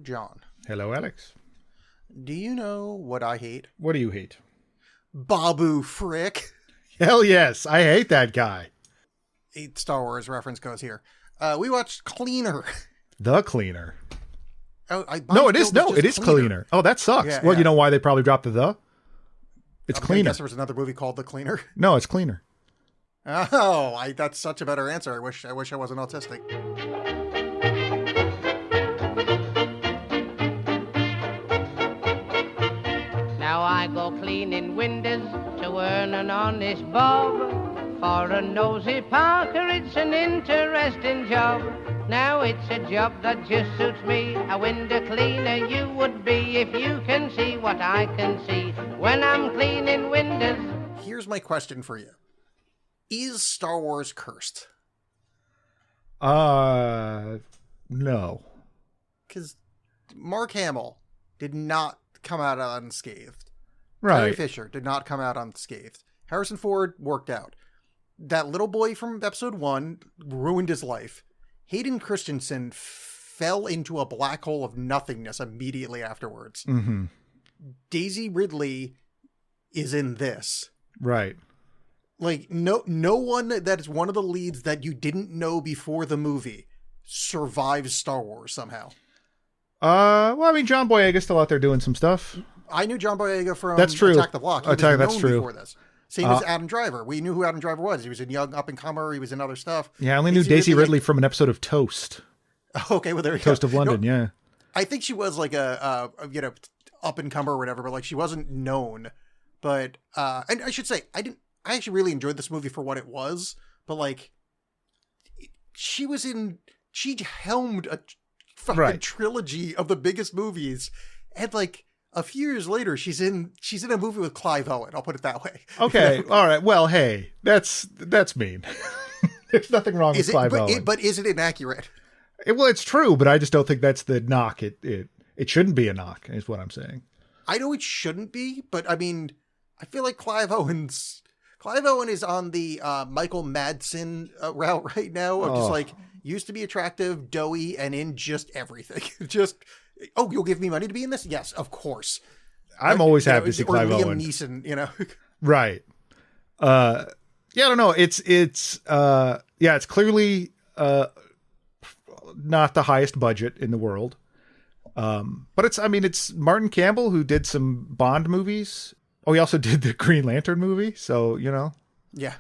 John. Hello, Alex. Do you know what I hate? What do you hate? Babu Frick. Hell yes, I hate that guy. Star Wars reference goes here. We watched Cleaner. The Cleaner. Oh, it is Cleaner. Oh, that sucks. Yeah, well, yeah. You know why they probably dropped the? It's Cleaner. I guess there was another movie called The Cleaner. No, it's Cleaner. Oh, that's such a better answer. I wish I wasn't autistic. Now I go cleaning windows to earn an honest bob. For a nosy Parker, it's an interesting job. Now it's a job that just suits me. A window cleaner you would be if you can see what I can see when I'm cleaning windows. Here's my question for you. Is Star Wars cursed? No. Because Mark Hamill did not come out unscathed. Right. Carrie Fisher did not come out unscathed. Harrison Ford worked out. That little boy from episode 1 ruined his life. Hayden Christensen fell into a black hole of nothingness immediately afterwards. Mm-hmm. Daisy Ridley is in this. Right. Like, no one that is one of the leads that you didn't know before the movie survives Star Wars somehow. Well, I mean, John Boyega's still out there doing some stuff. I knew John Boyega from That's true. Attack the Block. He was known that's true. before this. Same as Adam Driver. We knew who Adam Driver was. He was a young up-and-comer. He was in other stuff. Yeah, I only knew Daisy Ridley from an episode of Toast. Okay, well, there you go. Toast of London, yeah. I think she was like a up-and-comer or whatever, but like she wasn't known. But, and I should say, I actually really enjoyed this movie for what it was, but like, she helmed a fucking trilogy of the biggest movies, and like, a few years later, she's in a movie with Clive Owen. I'll put it that way. Okay, all right. Well, hey, that's mean. There's nothing wrong with Clive Owen. But is it inaccurate? Well, it's true, but I just don't think that's the knock. It shouldn't be a knock, is what I'm saying. I know it shouldn't be, but I mean, I feel like Clive Owen is on the Michael Madsen route right now of just like used to be attractive, doughy, and in just everything. Just. Oh, you'll give me money to be in this? Yes, of course. I'm always happy to see Clive Owen. Liam Neeson, Right. Yeah, I don't know. It's clearly not the highest budget in the world. But it's Martin Campbell who did some Bond movies. Oh, he also did the Green Lantern movie, so, Yeah.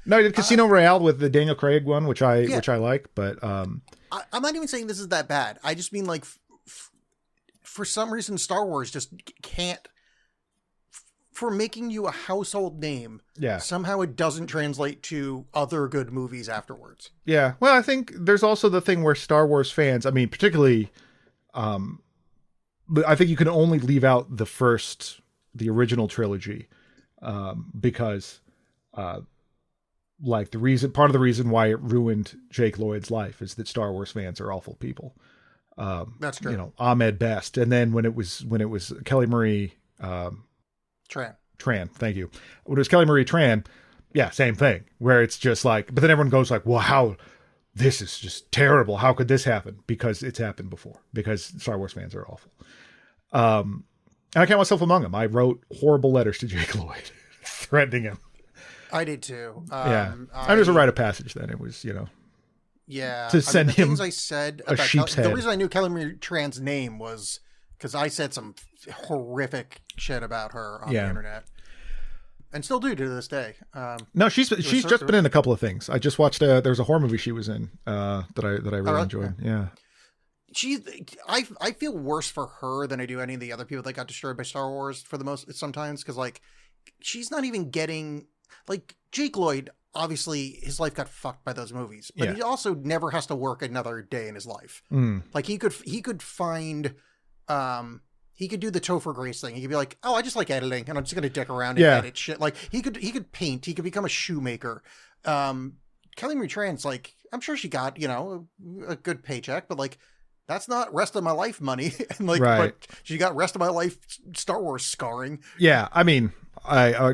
No, he did Casino Royale with the Daniel Craig one, which I like, but I'm not even saying this is that bad. I just mean like for some reason, Star Wars just can't, for making you a household name. Yeah. Somehow it doesn't translate to other good movies afterwards. Yeah. Well, I think there's also the thing where Star Wars fans, I mean, particularly, I think you can only leave out the original trilogy, because, part of the reason why it ruined Jake Lloyd's life is that Star Wars fans are awful people. That's true. Ahmed Best. And then when it was Kelly Marie, Tran, thank you. When it was Kelly Marie Tran, yeah, same thing, where it's just like, but then everyone goes like, wow, this is just terrible. How could this happen? Because it's happened before, because Star Wars fans are awful. And I count myself among them. I wrote horrible letters to Jake Lloyd threatening him. I did too. Yeah. I was a rite of passage then. It was, yeah, to send him things I said a sheep's head. The reason I knew Kelly Marie Tran's name was because I said some horrific shit about her on the internet, and still do to this day. No, she's just been in a couple of things. I just watched. There's a horror movie she was in that I really enjoyed. Yeah, I feel worse for her than I do any of the other people that got destroyed by Star Wars for the most sometimes, because like she's not even getting like Jake Lloyd. Obviously, his life got fucked by those movies, but he also never has to work another day in his life. Like he could find, he could do the Topher Grace thing. He could be like, oh, I just like editing, and I'm just going to dick around and edit shit. Like he could paint. He could become a shoemaker. Kelly Marie Tran's like, I'm sure she got a good paycheck, but like that's not rest of my life money. And like, but she got rest of my life Star Wars scarring. Yeah, I mean. I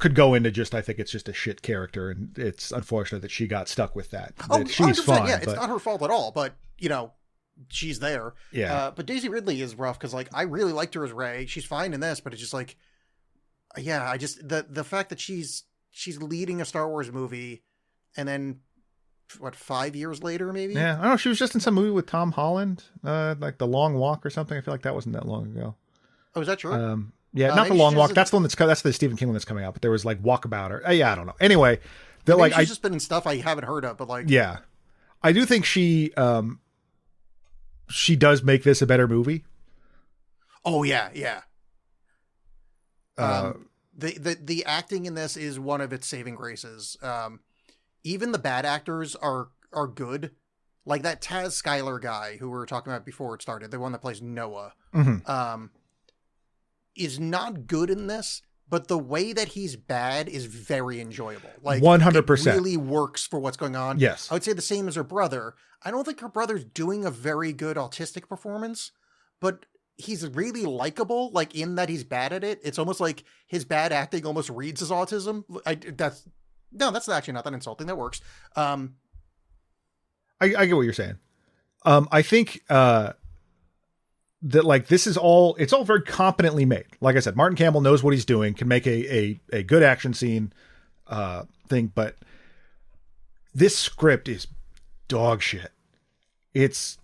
could go into I think it's just a shit character, and it's unfortunate that she got stuck with that. Oh, she's fine. Yeah, it's not her fault at all, but, she's there. Yeah. But Daisy Ridley is rough because like I really liked her as Rey. She's fine in this, but it's just like, yeah, I just the fact that she's leading a Star Wars movie, and then what 5 years later maybe? Yeah, I don't know. She was just in some movie with Tom Holland, like The Long Walk or something. I feel like that wasn't that long ago. Oh, is that true? Yeah, not The Long Walk. That's the one that's the Stephen King one that's coming out. But there was like Walkabout or yeah, I don't know. Anyway, that like she's just been in stuff I haven't heard of, but like yeah, I do think she does make this a better movie. Oh yeah, yeah. The acting in this is one of its saving graces. Even the bad actors are good. Like that Taz Skylar guy who we were talking about before it started, the one that plays Noah, is not good in this, but the way that he's bad is very enjoyable. Like 100%. It really works for what's going on. Yes. I would say the same as her brother. I don't think her brother's doing a very good autistic performance, but he's really likable, like in that he's bad at it. It's almost like his bad acting almost reads as autism. That's actually not that insulting. That works. I get what you're saying. I think that like this is all, it's all very competently made. Like I said, Martin Campbell knows what he's doing, can make a good action scene thing, but this script is dog shit. It's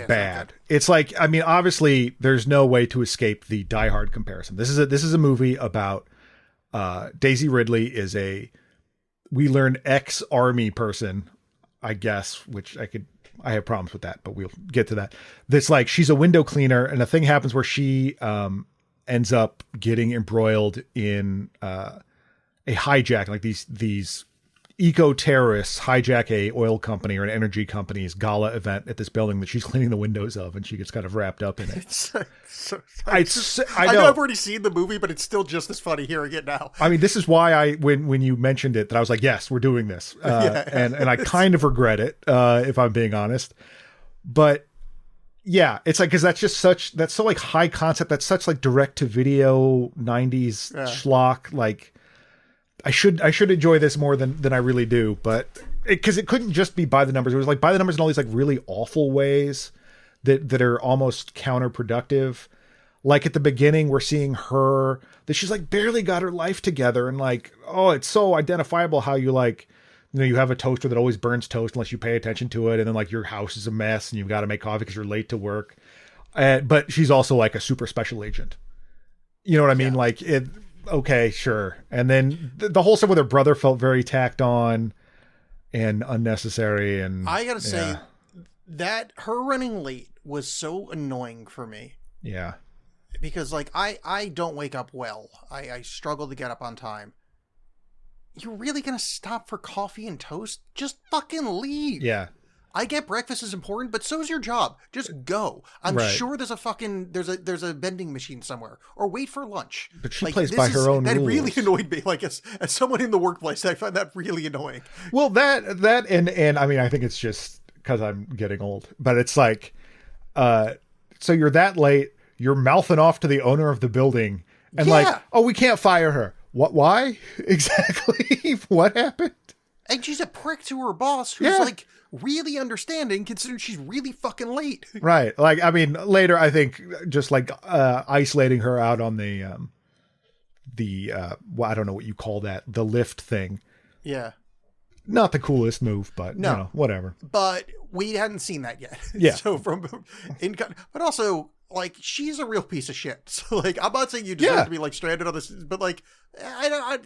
bad. It's like, I mean, obviously there's no way to escape the Die Hard comparison. This is a movie about Daisy Ridley is we learn ex-army person, I guess, which I have problems with that, but we'll get to that. That's like, she's a window cleaner and a thing happens where she ends up getting embroiled in a hijack. Like these eco-terrorists hijack a oil company or an energy company's gala event at this building that she's cleaning the windows of, and she gets kind of wrapped up in it. I know I've already seen the movie, but it's still just as funny hearing it now. I mean, this is why when you mentioned it, that I was like, yes, we're doing this. And I kind of regret it, if I'm being honest. But yeah, it's like, cause that's so like high concept. That's such like direct to video 90s schlock. Like I should enjoy this more than I really do, but cause it couldn't just be by the numbers. It was like by the numbers in all these like really awful ways that are almost counterproductive. Like at the beginning, we're seeing her that she's like barely got her life together. And like, oh, it's so identifiable how you like, you know, you have a toaster that always burns toast unless you pay attention to it. And then like your house is a mess and you've got to make coffee because you're late to work. But she's also like a super special agent. You know what I mean? Like it, okay, sure. And then the whole stuff with her brother felt very tacked on and unnecessary. And I gotta say that her running late was so annoying for me. Yeah. Because like I don't wake up well. I struggle to get up on time. You're really gonna stop for coffee and toast? Just fucking leave. Yeah. I get breakfast is important, but so's your job. Just go. I'm sure there's a vending machine somewhere, or wait for lunch. But she plays by her own rules. That really annoyed me. Like as someone in the workplace, I find that really annoying. Well, that and I mean, I think it's just because I'm getting old, but it's like, so you're that late, you're mouthing off to the owner of the building, and like, oh, we can't fire her. What? Why exactly? What happened? And she's a prick to her boss, who's like really understanding, considering she's really fucking late. Right. Like, I mean, later, I think just like isolating her out on the well, I don't know what you call that, the lift thing. Yeah. Not the coolest move, but no, you know, whatever. But we hadn't seen that yet. Yeah. So but also like she's a real piece of shit. So like, I'm not saying you deserve to be like stranded on this, but like, I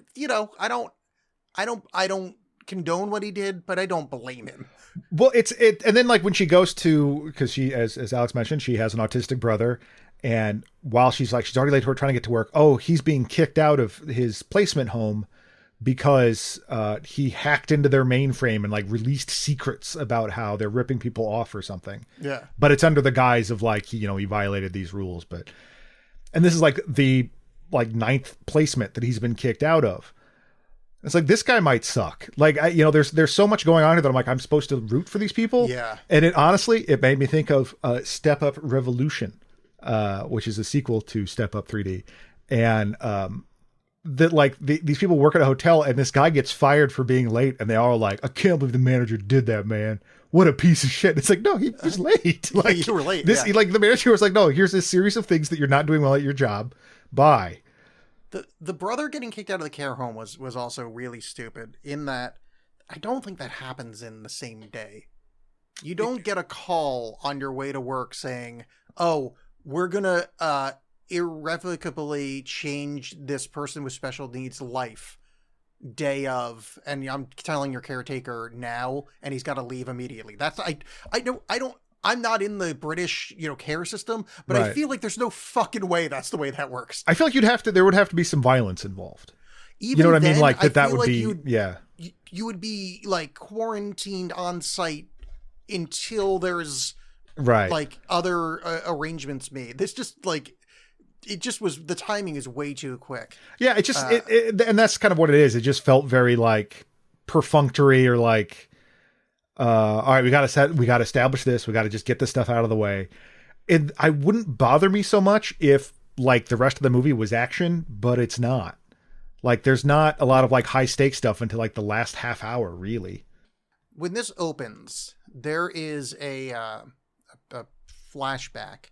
don't condone what he did, but I don't blame him. Well, and then like when she goes to, because she, as Alex mentioned, she has an autistic brother, and while she's already late to work, trying to get to work, oh, he's being kicked out of his placement home because he hacked into their mainframe and like released secrets about how they're ripping people off or something. Yeah. But it's under the guise of like, he violated these rules. And this is like the ninth placement that he's been kicked out of. It's like, this guy might suck. Like, there's so much going on here that I'm like, I'm supposed to root for these people. Yeah. And it made me think of Step Up Revolution, which is a sequel to Step Up 3D. And that like these people work at a hotel and this guy gets fired for being late, and they all are like, I can't believe the manager did that, man. What a piece of shit. It's like, no, he was late. Like you were late. This, like the manager was like, no, here's a series of things that you're not doing well at your job. Bye. The brother getting kicked out of the care home was also really stupid in that I don't think that happens in the same day. You don't get a call on your way to work saying, oh, we're going to irrevocably change this person with special needs life day of, and I'm telling your caretaker now, and he's got to leave immediately. That's I'm not in the British, care system, but Right. I feel like there's no fucking way that's the way that works. I feel like there would have to be some violence involved. Even you know what I mean? then, Like that feel would like be, yeah. You would be like quarantined on site until there's Right. like other arrangements made. This just like, it just was, the timing is way too quick. Yeah, it just, and that's kind of what it is. It just felt very like perfunctory, or like, all right, we got to establish this. We got to just get this stuff out of the way. I wouldn't bother me so much if like the rest of the movie was action, but it's not. Like there's not a lot of like high stakes stuff until like the last half hour, really. When this opens, there is a flashback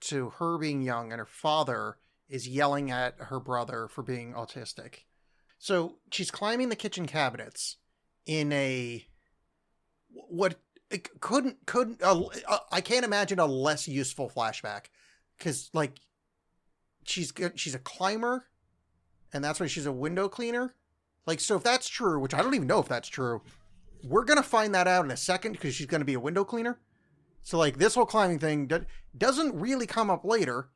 to her being young, and her father is yelling at her brother for being autistic. So she's climbing the kitchen cabinets in a what couldn't I can't imagine a less useful flashback, because like she's a climber, and that's why she's a window cleaner. Like, so if that's true, which I don't even know if that's true, we're gonna find that out in a second, because she's gonna be a window cleaner. So like this whole climbing thing doesn't really come up later.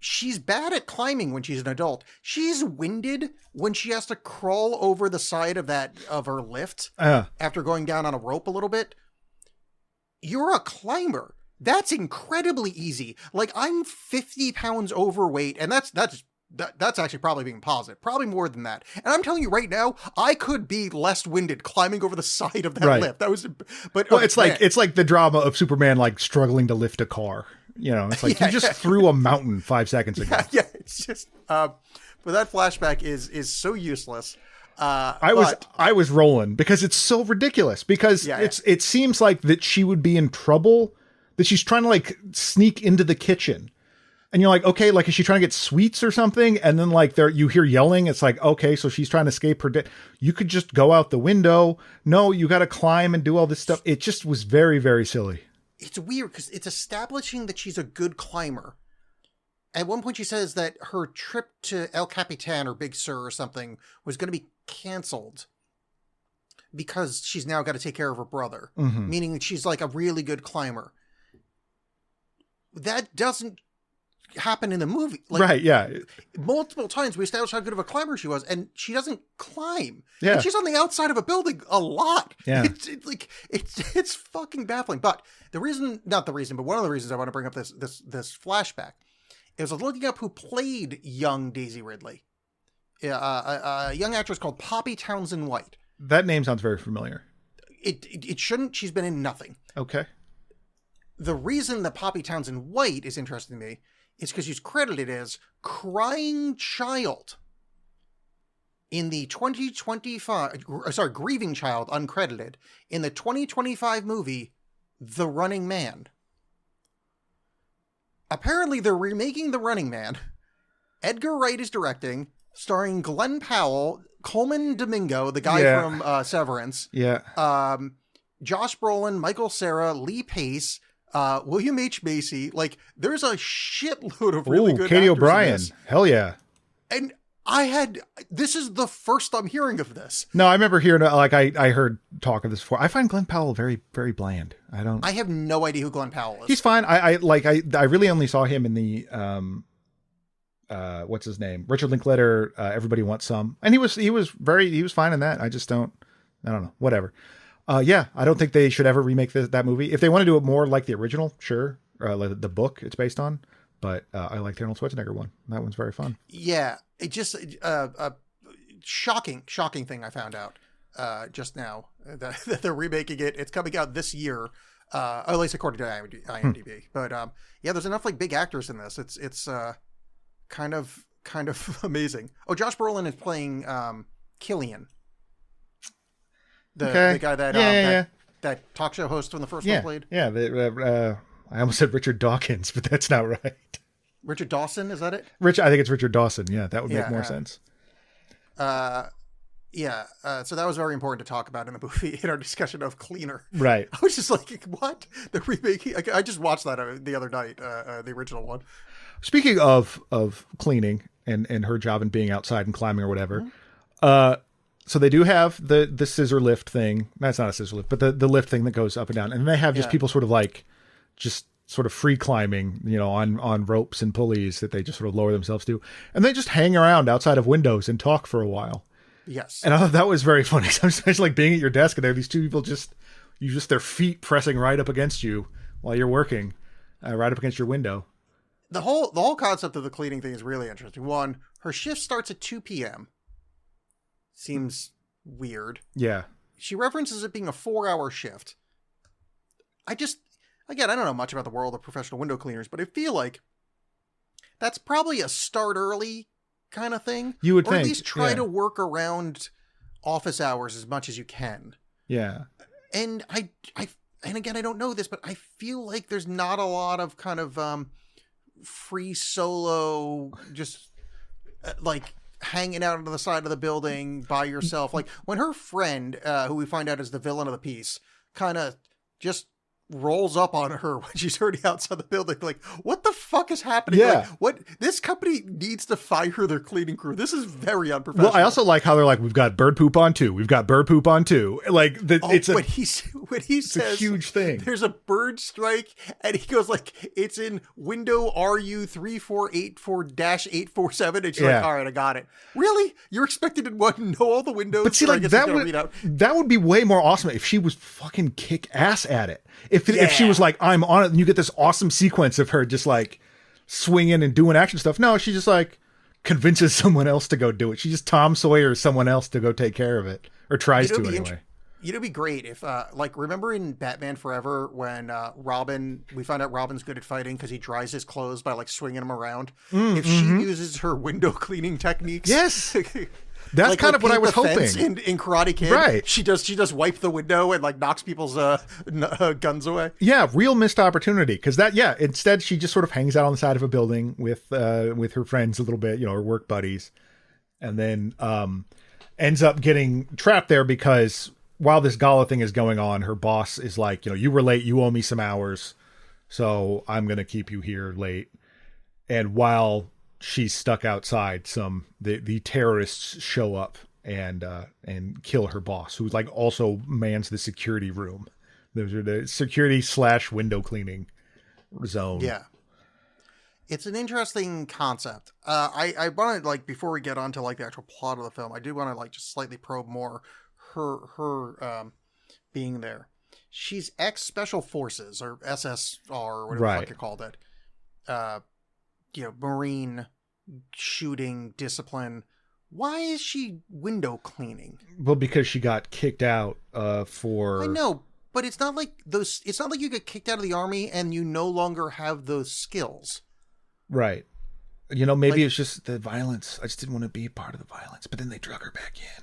She's bad at climbing when she's an adult. She's winded when she has to crawl over the side of her lift after going down on a rope a little bit. You're a climber. That's incredibly easy. Like, I'm 50 pounds overweight, and that's actually probably being positive. Probably more than that. And I'm telling you right now, I could be less winded climbing over the side of that lift. That was, but well, it's like the drama of Superman like struggling to lift a car. It's like you just threw a mountain 5 seconds ago. Yeah, it's just. But that flashback is so useless. I was rolling because it's so ridiculous. Because it seems like that she would be in trouble. That she's trying to like sneak into the kitchen. And you're like, okay, like, is she trying to get sweets or something? And then like you hear yelling. It's like, okay, so she's trying to escape her. You could just go out the window. No, you got to climb and do all this stuff. It just was very, very silly. It's weird because it's establishing that she's a good climber. At one point she says that her trip to El Capitan or Big Sur or something was going to be canceled because she's now got to take care of her brother. Mm-hmm. Meaning that she's like a really good climber. That doesn't happen in the movie. Like, right, yeah. Multiple times we established how good of a climber she was, and she doesn't climb. Yeah. And she's on the outside of a building a lot. Yeah. It's fucking baffling. But one of the reasons I want to bring up this flashback is I was looking up who played young Daisy Ridley. A young actress called Poppy Townsend White. That name sounds very familiar. It shouldn't. She's been in nothing. Okay. The reason that Poppy Townsend White is interesting to me is because she's credited as crying child in the 2025, grieving child uncredited in the 2025 movie The Running Man. Apparently they're remaking The Running Man. Edgar Wright is directing, starring Glenn Powell, Coleman Domingo, the guy from Severance. Yeah. Josh Brolin, Michael Cera, Lee Pace, William H. Macy. Like, there's a shitload of really good Katie actors O'Brien. in this. Hell yeah. And this is the first I'm hearing of this. No, I remember hearing, like, I heard talk of this before. I find Glenn Powell very, very bland. I have no idea who Glenn Powell is. He's fine. I really only saw him in the, what's his name? Richard Linklater, Everybody Wants Some. And he was fine in that. I don't know. Whatever. Yeah, I don't think they should ever remake that movie. If they want to do it more like the original, sure. Like the book it's based on. But I like the Arnold Schwarzenegger one. That one's very fun. Yeah, it just a shocking thing I found out just now that they're remaking it. It's coming out this year, at least according to IMDb. But yeah, there's enough like big actors in this. It's kind of kind of amazing. Oh, Josh Brolin is playing Killian, the guy that that talk show host when the first one played. Yeah, I almost said Richard Dawkins, but that's not right. Richard Dawson, is that it? I think it's Richard Dawson. Yeah, that would make more sense. So that was very important to talk about in the movie in our discussion of Cleaner. Right. I was just like, what? The remake? I just watched that the other night, the original one. Speaking of cleaning and her job and being outside and climbing or whatever, so they do have the scissor lift thing. That's not a scissor lift, but the lift thing that goes up and down. And they have just people sort of like just sort of free climbing, on ropes and pulleys that they just sort of lower themselves to. And they just hang around outside of windows and talk for a while. Yes. And I thought that was very funny. Sometimes like being at your desk and there are these two people just their feet pressing right up against you while you're working, right up against your window. The whole concept of the cleaning thing is really interesting. One, her shift starts at 2 p.m. Seems weird. Yeah. She references it being a 4-hour shift. Again, I don't know much about the world of professional window cleaners, but I feel like that's probably a start early kind of thing. You would or think. At least try to work around office hours as much as you can. Yeah. And and again, I don't know this, but I feel like there's not a lot of kind of free solo, just like hanging out on the side of the building by yourself. Like when her friend, who we find out is the villain of the piece, kind of just rolls up on her when she's already outside the building. Like, what the fuck is happening? Yeah. Like, this company needs to fire their cleaning crew. This is very unprofessional. Well, I also like how they're like, we've got bird poop on 2. We've got bird poop on 2. Like it's when he says a huge thing. There's a bird strike, and he goes like, it's in window RU 3484-847, and she's like, all right, I got it. Really? You're expected to know all the windows? But see, like that would be way more awesome if she was fucking kick ass at it. If she was like, I'm on it, and you get this awesome sequence of her just like swinging and doing action stuff. No, she just like convinces someone else to go do it. She just Tom Sawyers someone else to go take care of it, or tries to anyway. It'd be great if, remember in Batman Forever when we find out Robin's good at fighting because he dries his clothes by like swinging them around. If she uses her window cleaning techniques, yes. That's kind of what I was hoping in Karate Kid. Right. She does wipe the window and like knocks people's guns away. Yeah, real missed opportunity. Because instead she just sort of hangs out on the side of a building with her friends a little bit, her work buddies, and then ends up getting trapped there because while this gala thing is going on, her boss is like, you were late, you owe me some hours, so I'm gonna keep you here late. And while she's stuck outside, the terrorists show up and kill her boss, who like also mans the security room. Those are the security / window cleaning zone. Yeah, it's an interesting concept. I want to like, before we get on to like the actual plot of the film, I do want to like just slightly probe more her being there. She's ex Special Forces or SSR or whatever the fuck you called it. Marine shooting discipline. Why is she window cleaning? Well, because she got kicked out for... I know, but it's not like you get kicked out of the army and you no longer have those skills. Right. Maybe it's just the violence. I just didn't want to be part of the violence, but then they drug her back in.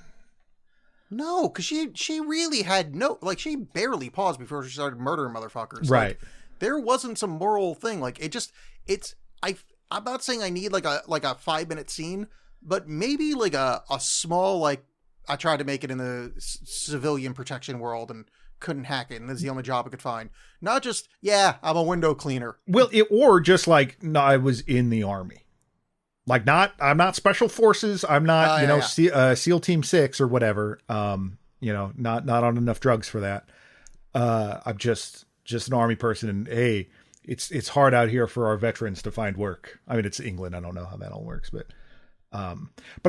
No, because she really had she barely paused before she started murdering motherfuckers. Right. Like, there wasn't some moral thing. Like, I'm not saying I need like a 5-minute scene, but maybe like a small, like, I tried to make it in the civilian protection world and couldn't hack it, and this is the only job I could find. Not just, I'm a window cleaner. Well, or just like, no, I was in the army. Like, I'm not Special Forces. I'm not, SEAL Team 6 or whatever. Not on enough drugs for that. I'm just an army person, and hey, it's hard out here for our veterans to find work. I mean, it's England. I don't know how that all works, but I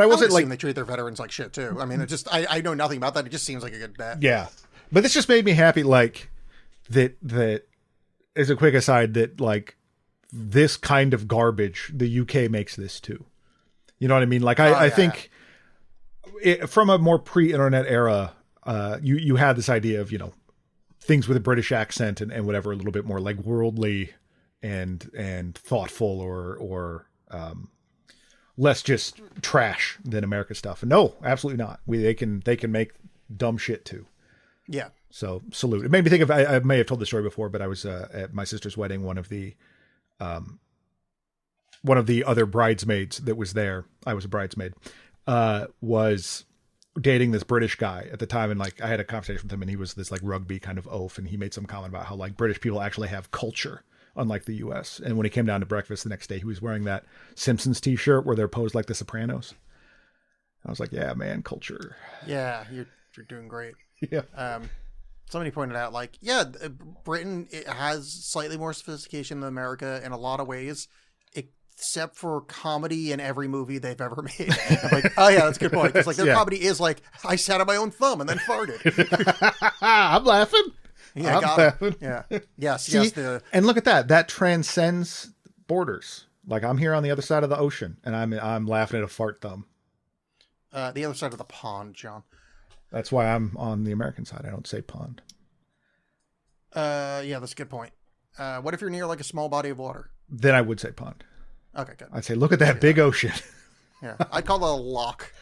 wasn't like, they treat their veterans like shit too. I mean, it just, I know nothing about that. It just seems like a good bet. Yeah. But this just made me happy. Like that as a quick aside, that like this kind of garbage, the UK makes this too. You know what I mean? Like I think from a more pre-internet era, you had this idea of, things with a British accent and whatever, a little bit more like worldly and thoughtful or less just trash than America stuff. And no, absolutely not. They can make dumb shit too. Yeah. So salute. It made me think of, I may have told the story before, but I was at my sister's wedding. One of the other bridesmaids that was there, I was a bridesmaid, was dating this British guy at the time. And like, I had a conversation with him, and he was this like rugby kind of oaf. And he made some comment about how like British people actually have culture, unlike the US. And when he came down to breakfast the next day, he was wearing that Simpsons t-shirt where they're posed like the Sopranos. I was like, yeah, man, culture. Yeah. You're doing great. Yeah. Somebody pointed out, like, yeah, Britain, it has slightly more sophistication than America in a lot of ways, except for comedy in every movie they've ever made. I'm like, oh yeah, that's a good point. Because like their comedy is like, I sat on my own thumb and then farted. I'm laughing. Yeah, I'm laughing. Yeah. Yes. See, yes. And look at that. That transcends borders. Like I'm here on the other side of the ocean, and I'm laughing at a fart thumb. The other side of the pond, John. That's why I'm on the American side. I don't say pond. Yeah, that's a good point. What if you're near like a small body of water? Then I would say pond. Okay, good. I'd say, look at that big ocean. Yeah, I'd call it a loch.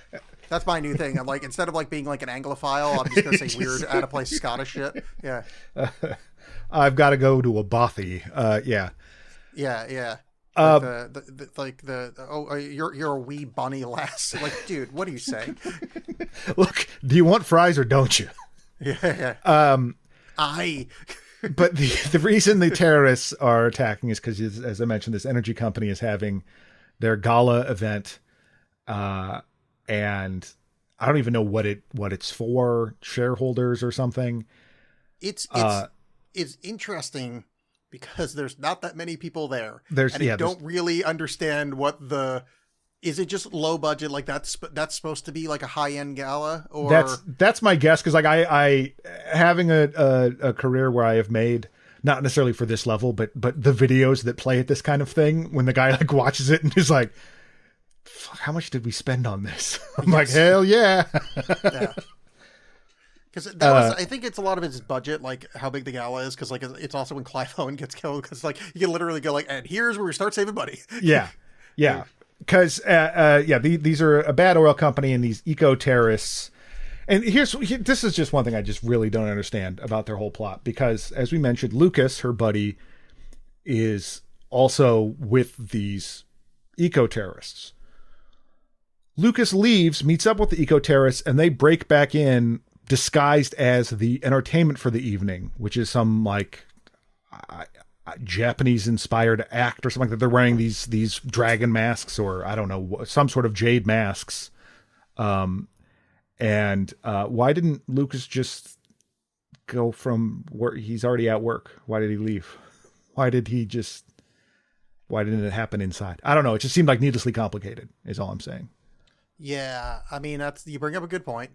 That's my new thing. I'm like, instead of like being like an Anglophile, I'm just gonna say weird, out of place Scottish shit. Yeah. I've got to go to a bothy. Yeah. Yeah, yeah. You're a wee bunny lass. Like, dude, what are you saying? Look, do you want fries or don't you? Yeah. But the reason the terrorists are attacking is because, as I mentioned, this energy company is having their gala event, and I don't even know what it's for, shareholders or something. It's interesting because there's not that many people there. Don't really understand is it just low budget? Like that's supposed to be like a high end gala, or that's my guess. Cause like I having a career where I have made, not necessarily for this level, but the videos that play at this kind of thing, when the guy like watches it and is like, fuck, how much did we spend on this? I'm like, hell yeah. Yeah. Because I think it's a lot of it's budget, like how big the gala is. Because like it's also when Clive Owen gets killed. Because like you can literally go like, and here's where we start saving money. Yeah. Because these are a bad oil company and these eco terrorists. And this is just one thing I just really don't understand about their whole plot. Because as we mentioned, Lucas, her buddy, is also with these eco terrorists. Lucas leaves, meets up with the eco terrorists, and they break back in, disguised as the entertainment for the evening, which is some like Japanese inspired act or something like that. They're wearing these dragon masks, or I don't know, some sort of jade masks. And why didn't Lucas just go from where he's already at work? Why did he leave? Why didn't it happen inside? I don't know. It just seemed like needlessly complicated is all I'm saying. Yeah. I mean, you bring up a good point.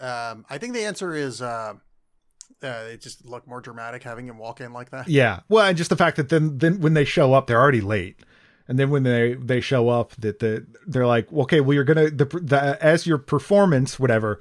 I think the answer is it just looked more dramatic having him walk in like that. Yeah. Well, and just the fact that then when they show up, they're already late. And then when they show up, they're like, okay, well, you're going to, as your performance, whatever,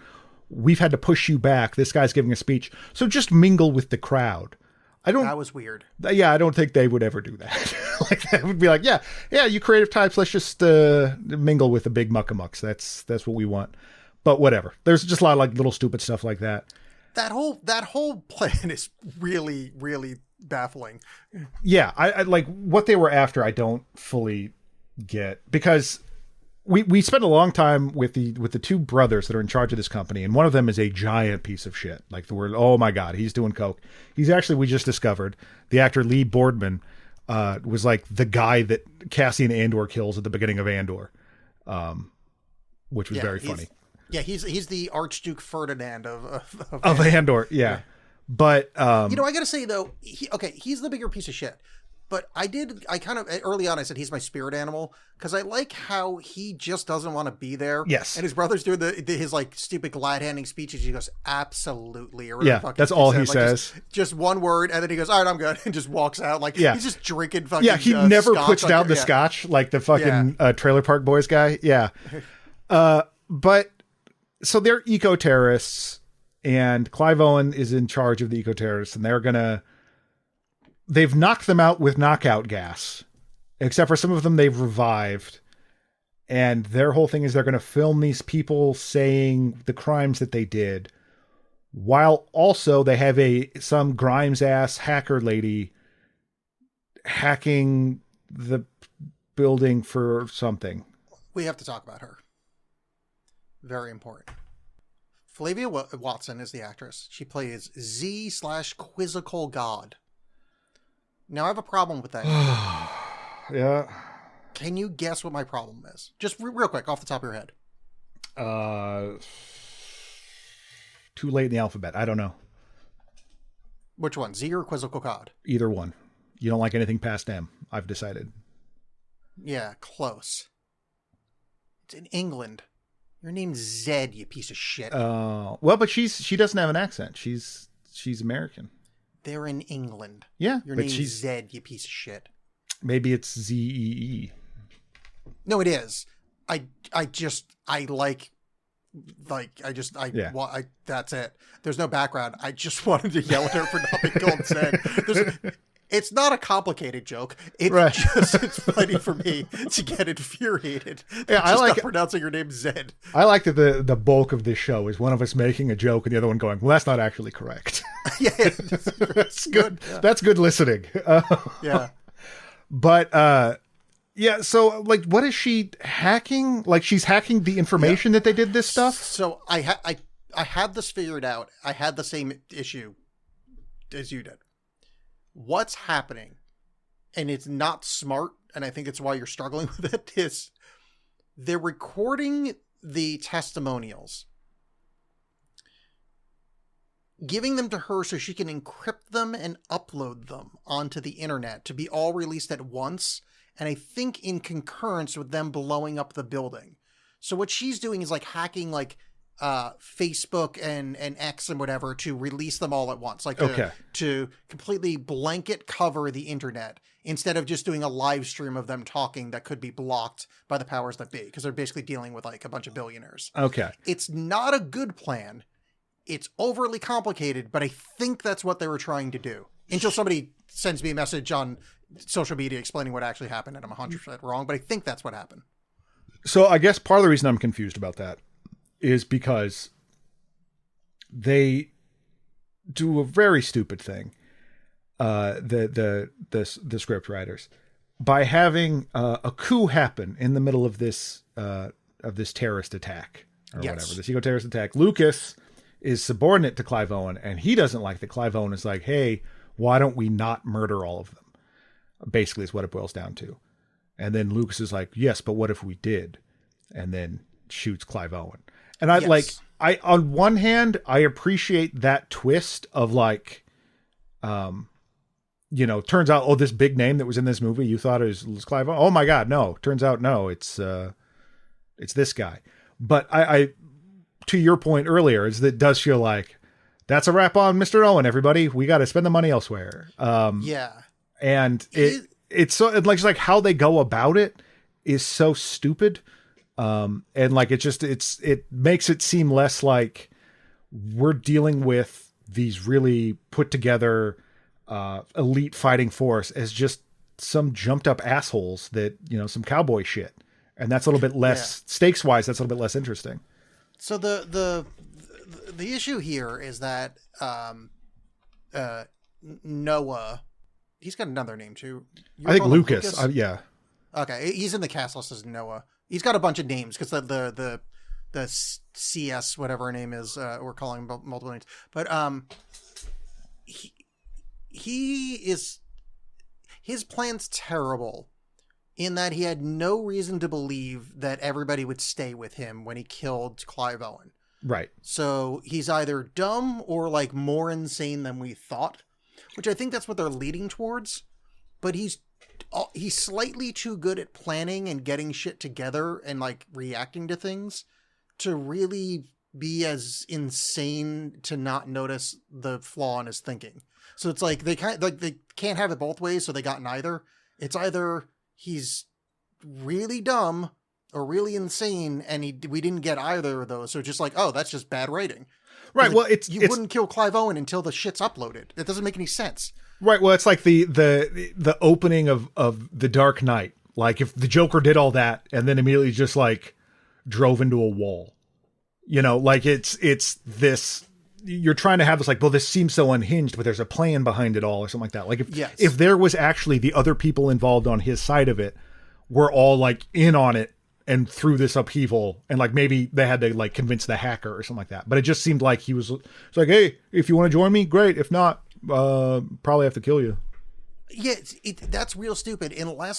we've had to push you back. This guy's giving a speech. So just mingle with the crowd. That was weird. Yeah. I don't think they would ever do that. Like that would be like, yeah, you creative types. Let's just mingle with the big muckamucks. That's what we want. But whatever. There's just a lot of like little stupid stuff like that. That whole plan is really, really baffling. Yeah, I like what they were after. I don't fully get, because we spent a long time with the two brothers that are in charge of this company, and one of them is a giant piece of shit. Like the word, oh my god, he's doing coke. He's actually, we just discovered, the actor Lee Boardman was like the guy that Cassian Andor kills at the beginning of Andor, which was very funny. Yeah, he's the Archduke Ferdinand of Andor. Yeah. But I gotta say though, he's the bigger piece of shit. But I kind of early on I said he's my spirit animal, because I like how he just doesn't want to be there. Yes. And his brother's doing his like stupid glad handing speeches. He goes, absolutely. Or yeah, that's all he says. Just one word, and then he goes, all right, I'm good, and just walks out. Like he's just drinking fucking. Yeah, he never puts down the scotch like the fucking Trailer Park Boys guy. Yeah. But so they're eco terrorists, and Clive Owen is in charge of the eco terrorists, and they've knocked them out with knockout gas, except for some of them they've revived. And their whole thing is they're going to film these people saying the crimes that they did, while also they have some Grimes ass hacker lady hacking the building for something. We have to talk about her. Very important. Flavia Watson is the actress. She plays Z/Quizzical God. Now I have a problem with that. Yeah. Can you guess what my problem is? Just real quick, off the top of your head. Too late in the alphabet. I don't know. Which one, Z or Quizzical God? Either one. You don't like anything past M, I've decided. Yeah, close. It's in England. Your name's Zed, you piece of shit. Well, but she doesn't have an accent. She's American. They're in England. Yeah, Your name's Zed, you piece of shit. Maybe it's Zee. No, it is. That's it. There's no background. I just wanted to yell at her for not being called Zed. It's not a complicated joke. It's funny for me to get infuriated. Yeah, I like pronouncing your name Zed. I like that the bulk of this show is one of us making a joke and the other one going, well, that's not actually correct. Yeah, that's good. Yeah. That's good listening. Yeah. But, yeah, so, like, what is she hacking? Like, she's hacking the information that they did this stuff? So I had this figured out. I had the same issue as you did. What's happening, and it's not smart, and I think it's why you're struggling with it, is they're recording the testimonials, giving them to her so she can encrypt them and upload them onto the internet to be all released at once, and I think in concurrence with them blowing up the building. So what she's doing is like hacking like Facebook and X and whatever to release them all at once, like to completely blanket cover the internet instead of just doing a live stream of them talking that could be blocked by the powers that be, because they're basically dealing with like a bunch of billionaires. Okay. It's not a good plan. It's overly complicated, but I think that's what they were trying to do. Until somebody sends me a message on social media explaining what actually happened, and I'm 100% wrong, but I think that's what happened. So I guess part of the reason I'm confused about that is because they do a very stupid thing, the script writers, by having a coup happen in the middle of this terrorist attack or whatever, this eco-terrorist attack. Lucas is subordinate to Clive Owen, and he doesn't like that Clive Owen is like, hey, why don't we not murder all of them? Basically is what it boils down to. And then Lucas is like, yes, but what if we did? And then shoots Clive Owen. And on one hand, I appreciate that twist of like, turns out, oh, this big name that was in this movie, you thought it was Clive Owen. Oh my God, no. Turns out, no, it's this guy. But I to your point earlier, is that it does feel like that's a wrap on Mr. Owen, everybody. We got to spend the money elsewhere. And it's so like how they go about it is so stupid. And like, it makes it seem less like we're dealing with these really put together, elite fighting force as just some jumped up assholes that, some cowboy shit. And that's a little bit less stakes wise. That's a little bit less interesting. So the issue here is that, Noah, he's got another name too. I think Lucas. Yeah. Okay. He's in the cast list as Noah. He's got a bunch of names because the CS, whatever her name is, we're calling him multiple names, but, his plan's terrible in that he had no reason to believe that everybody would stay with him when he killed Clive Owen. Right. So he's either dumb or like more insane than we thought, which I think that's what they're leading towards. But he's slightly too good at planning and getting shit together and like reacting to things to really be as insane to not notice the flaw in his thinking. So it's like they can't have it both ways. So they got neither. It's either he's really dumb or really insane, and we didn't get either of those. So just like, oh, that's just bad writing. Right. Well, you wouldn't kill Clive Owen until the shit's uploaded. It doesn't make any sense. Right. Well, it's like the opening of The Dark Knight Like if the Joker did all that and then immediately just like drove into a wall, like it's this, you're trying to have this like, well, this seems so unhinged, but there's a plan behind it all or something like that. Like if there was actually the other people involved on his side of it were all like in on it and through this upheaval, and like maybe they had to like convince the hacker or something like that. But it just seemed like it's like, hey, if you want to join me, great. If not, probably have to kill you. Yeah, that's real stupid. I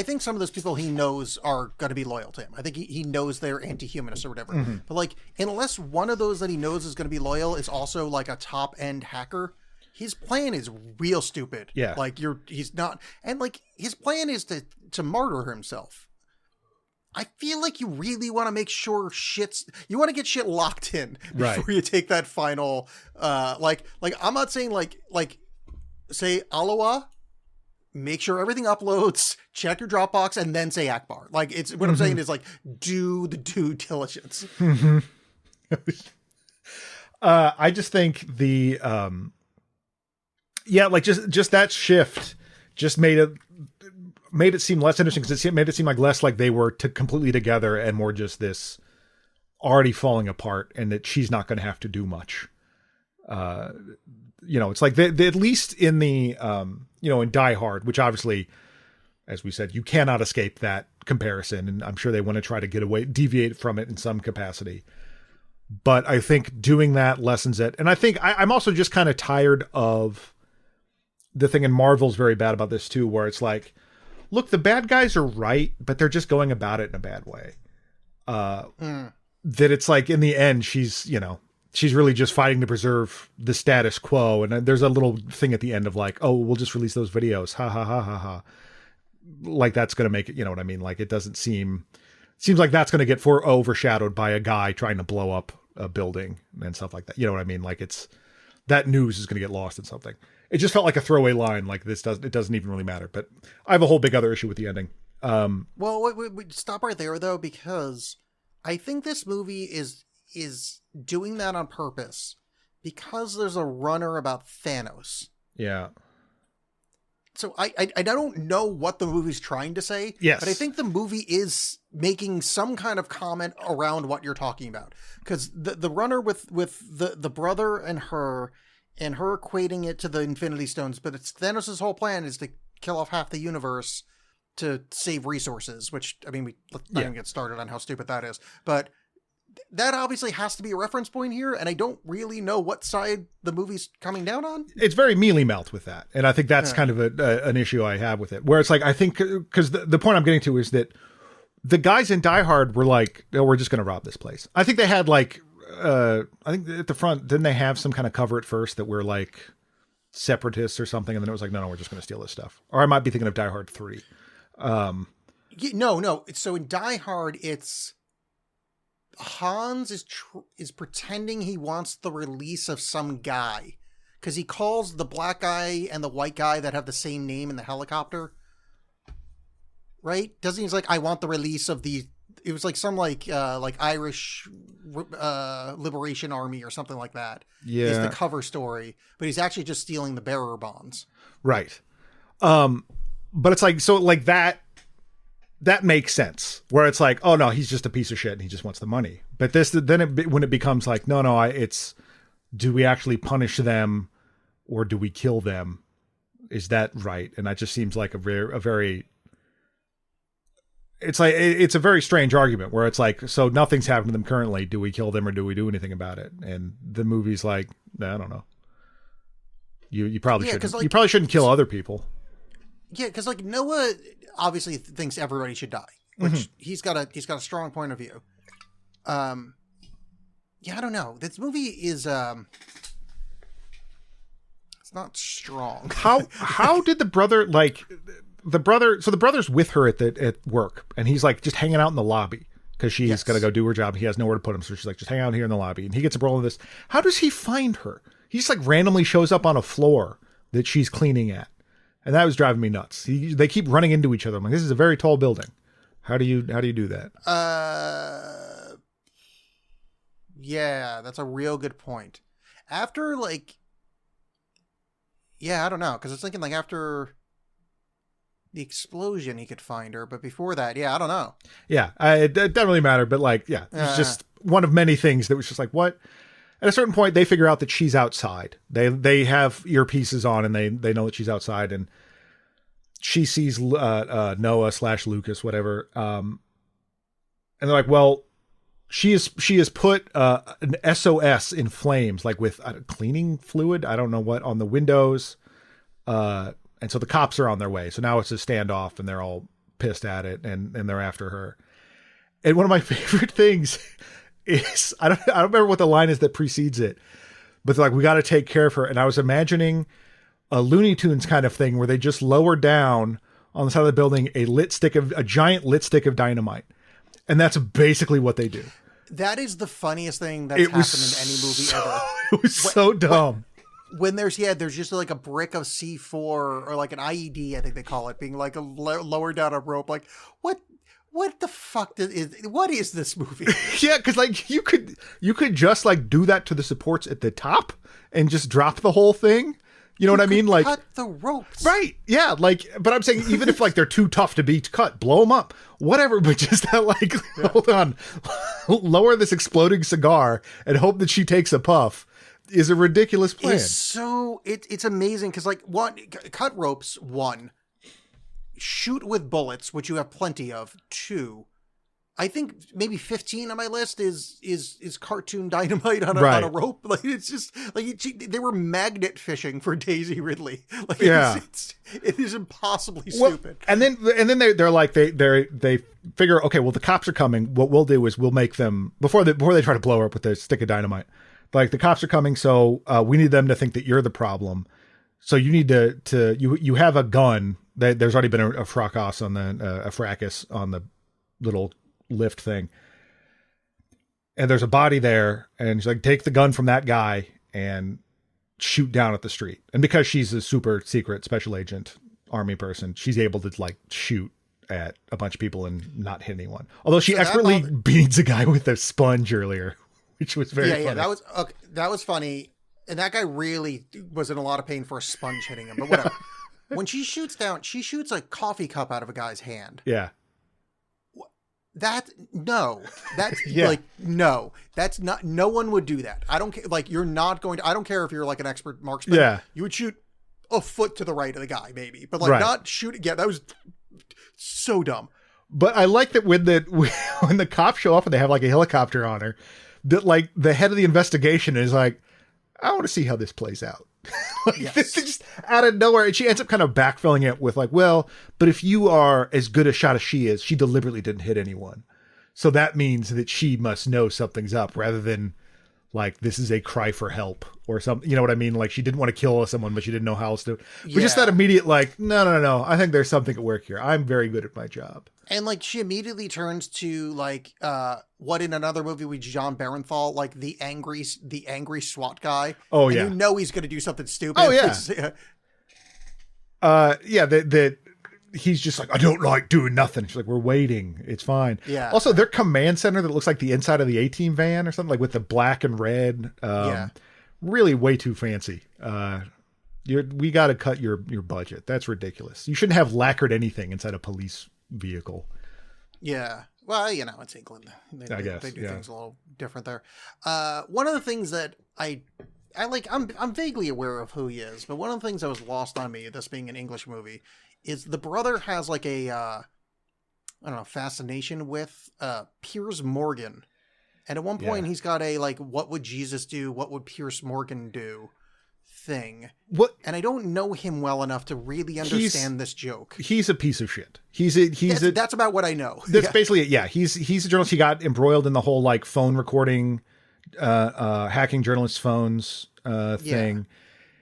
think some of those people he knows are going to be loyal to him. I think he knows they're anti-humanists or whatever. Mm-hmm. But like, unless one of those that he knows is going to be loyal is also like a top end hacker, his plan is real stupid. Yeah, like he's not, and like his plan is to murder himself. I feel like you really want to make sure you want to get shit locked in before you take that final, like I'm not saying like say Aloha, make sure everything uploads, check your Dropbox, and then say Akbar. Like it's what I'm saying is like do the due diligence. Mm-hmm. I just think the like just that shift just made it seem less interesting, because it made it seem like less like they were completely together and more just this already falling apart, and that she's not going to have to do much. It's like they at least in the in Die Hard, which obviously, as we said, you cannot escape that comparison, and I'm sure they want to try to deviate from it in some capacity. But I think doing that lessens it, and I think I'm also just kind of tired of the thing, and Marvel's very bad about this too, where it's like, look, the bad guys are right, but they're just going about it in a bad way. That it's like, in the end, she's really just fighting to preserve the status quo. And there's a little thing at the end of like, oh, we'll just release those videos. Ha ha ha ha ha. Like that's going to make it, you know what I mean? Like it seems like that's going to get overshadowed by a guy trying to blow up a building and stuff like that. You know what I mean? Like that news is going to get lost in something. It just felt like a throwaway line. Like it doesn't even really matter. But I have a whole big other issue with the ending. Well, we stop right there though, because I think this movie is doing that on purpose, because there's a runner about Thanos. Yeah. So I don't know what the movie's trying to say. Yes. But I think the movie is making some kind of comment around what you're talking about. Because the runner with the brother and her equating it to the Infinity Stones, but it's Thanos' whole plan is to kill off half the universe to save resources, which, I mean, let's not even get started on how stupid that is. But that obviously has to be a reference point here, and I don't really know what side the movie's coming down on. It's very mealy-mouthed with that, and I think that's kind of an issue I have with it, where it's like, I think, because the point I'm getting to is that the guys in Die Hard were like, oh, we're just going to rob this place. I think they had like, I think at the front, didn't they have some kind of cover at first that we're like separatists or something, and then it was like, no, we're just going to steal this stuff. Or I might be thinking of Die Hard 3. No. So in Die Hard, it's Hans is pretending he wants the release of some guy, because he calls the black guy and the white guy that have the same name in the helicopter, right? Doesn't he's like, I want the release of it was like some like Irish Liberation Army or something like that. Yeah, is the cover story, but he's actually just stealing the bearer bonds. Right. But it's like, so like that makes sense, where it's like, oh no, he's just a piece of shit and he just wants the money. But when it becomes like, no, it's, do we actually punish them or do we kill them? Is that right? And that just seems like a very, it's like, it's a very strange argument where it's like, so nothing's happened to them currently. Do we kill them or do we do anything about it? And the movie's like, I don't know. You probably shouldn't. Like, you probably shouldn't kill other people. Yeah, because like Noah obviously thinks everybody should die, which he's got a strong point of view. Yeah, I don't know. This movie is it's not strong. How did the brother so the brother's with her at work, and he's like just hanging out in the lobby because she's got to go do her job. He has nowhere to put him, so she's like, just hang out here in the lobby, and he gets a role in this. How does he find her? He just like randomly shows up on a floor that she's cleaning at. And that was driving me nuts. They keep running into each other. I'm like, this is a very tall building. How do you do that? Yeah, that's a real good point. After like, yeah, I don't know, because it's thinking like after the explosion he could find her, but before that, yeah, I don't know. Yeah, it doesn't really matter, but like, yeah, it's just one of many things that was just like, what? At a certain point, they figure out that she's outside. They have earpieces on, and they know that she's outside, and she sees Noah/Lucas, whatever, and they're like, well, she has put an SOS in flames, like with cleaning fluid, I don't know what, on the windows, and so the cops are on their way. So now it's a standoff, and they're all pissed at it, and they're after her. And one of my favorite things is, I don't remember what the line is that precedes it, but they're like, we got to take care of her. And I was imagining a Looney Tunes kind of thing where they just lower down on the side of the building a giant lit stick of dynamite. And that's basically what they do. That is the funniest thing that's happened in any movie ever. It was so dumb. When there's just like a brick of C4 or like an IED, I think they call it, being like a lower down a rope. Like, what the fuck what is this movie? Yeah, because like you could just like do that to the supports at the top and just drop the whole thing. You know what I mean? Like, cut the ropes. Right. Yeah. Like, but I'm saying, even if like they're too tough to be cut, blow them up, whatever. But just that, like, hold on, lower this exploding cigar and hope that she takes a puff is a ridiculous plan. It's amazing. Cause like cut ropes, 1, shoot with bullets, which you have plenty of, 2, I think maybe 15 on my list is cartoon dynamite on a rope. Like, it's just like they were magnet fishing for Daisy Ridley. Like, yeah, it is impossibly stupid. And then they're like they figure, okay, well, the cops are coming. What we'll do is we'll make them before they try to blow her up with a stick of dynamite. Like, the cops are coming, so we need them to think that you're the problem. So you need to you have a gun. There's already been a fracas on the little lift thing, and there's a body there, and she's like, take the gun from that guy and shoot down at the street. And because she's a super secret special agent army person, she's able to like shoot at a bunch of people and not hit anyone, although she expertly beats a guy with a sponge earlier, which was very funny. That was funny, and that guy really was in a lot of pain for a sponge hitting him, but whatever. When she shoots a coffee cup out of a guy's hand. Yeah. That's yeah. Like, no, that's not, no one would do that. I don't care. Like, you're not going to, I don't care if you're like an expert marksman. Yeah. You would shoot a foot to the right of the guy, maybe, but like not shoot again. That was so dumb. But I like that when the cops show up and they have like a helicopter on her, that like the head of the investigation is like, I want to see how this plays out. Like, yes. This is just out of nowhere. And she ends up kind of backfilling it with like, well, but if you are as good a shot as she is, she deliberately didn't hit anyone. So that means that she must know something's up, rather than like, this is a cry for help or something. You know what I mean? Like, she didn't want to kill someone, but she didn't know how else to. But just that immediate, like, no. I think there's something at work here. I'm very good at my job. And like, she immediately turns to like, what in another movie with John Barenthal, like the angry SWAT guy. Oh, and yeah. You know he's going to do something stupid. Oh, yeah. That he's just like, I don't like doing nothing. She's like, we're waiting. It's fine. Yeah. Also, their command center that looks like the inside of the A-Team van or something, like with the black and red. Really way too fancy. We got to cut your budget. That's ridiculous. You shouldn't have lacquered anything inside a police vehicle. Yeah. Well, you know, it's England. I guess they do things a little different there. One of the things that I like, I'm vaguely aware of who he is, but one of the things that was lost on me, this being an English movie, is the brother has like a, I don't know, fascination with Piers Morgan. And at one point he's got a, like, what would Jesus do? What would Piers Morgan do? Thing. What? And I don't know him well enough to really understand this joke. He's a piece of shit. That's about what I know. That's basically it. Yeah. He's a journalist. He got embroiled in the whole like phone recording, hacking journalists' phones thing. Yeah.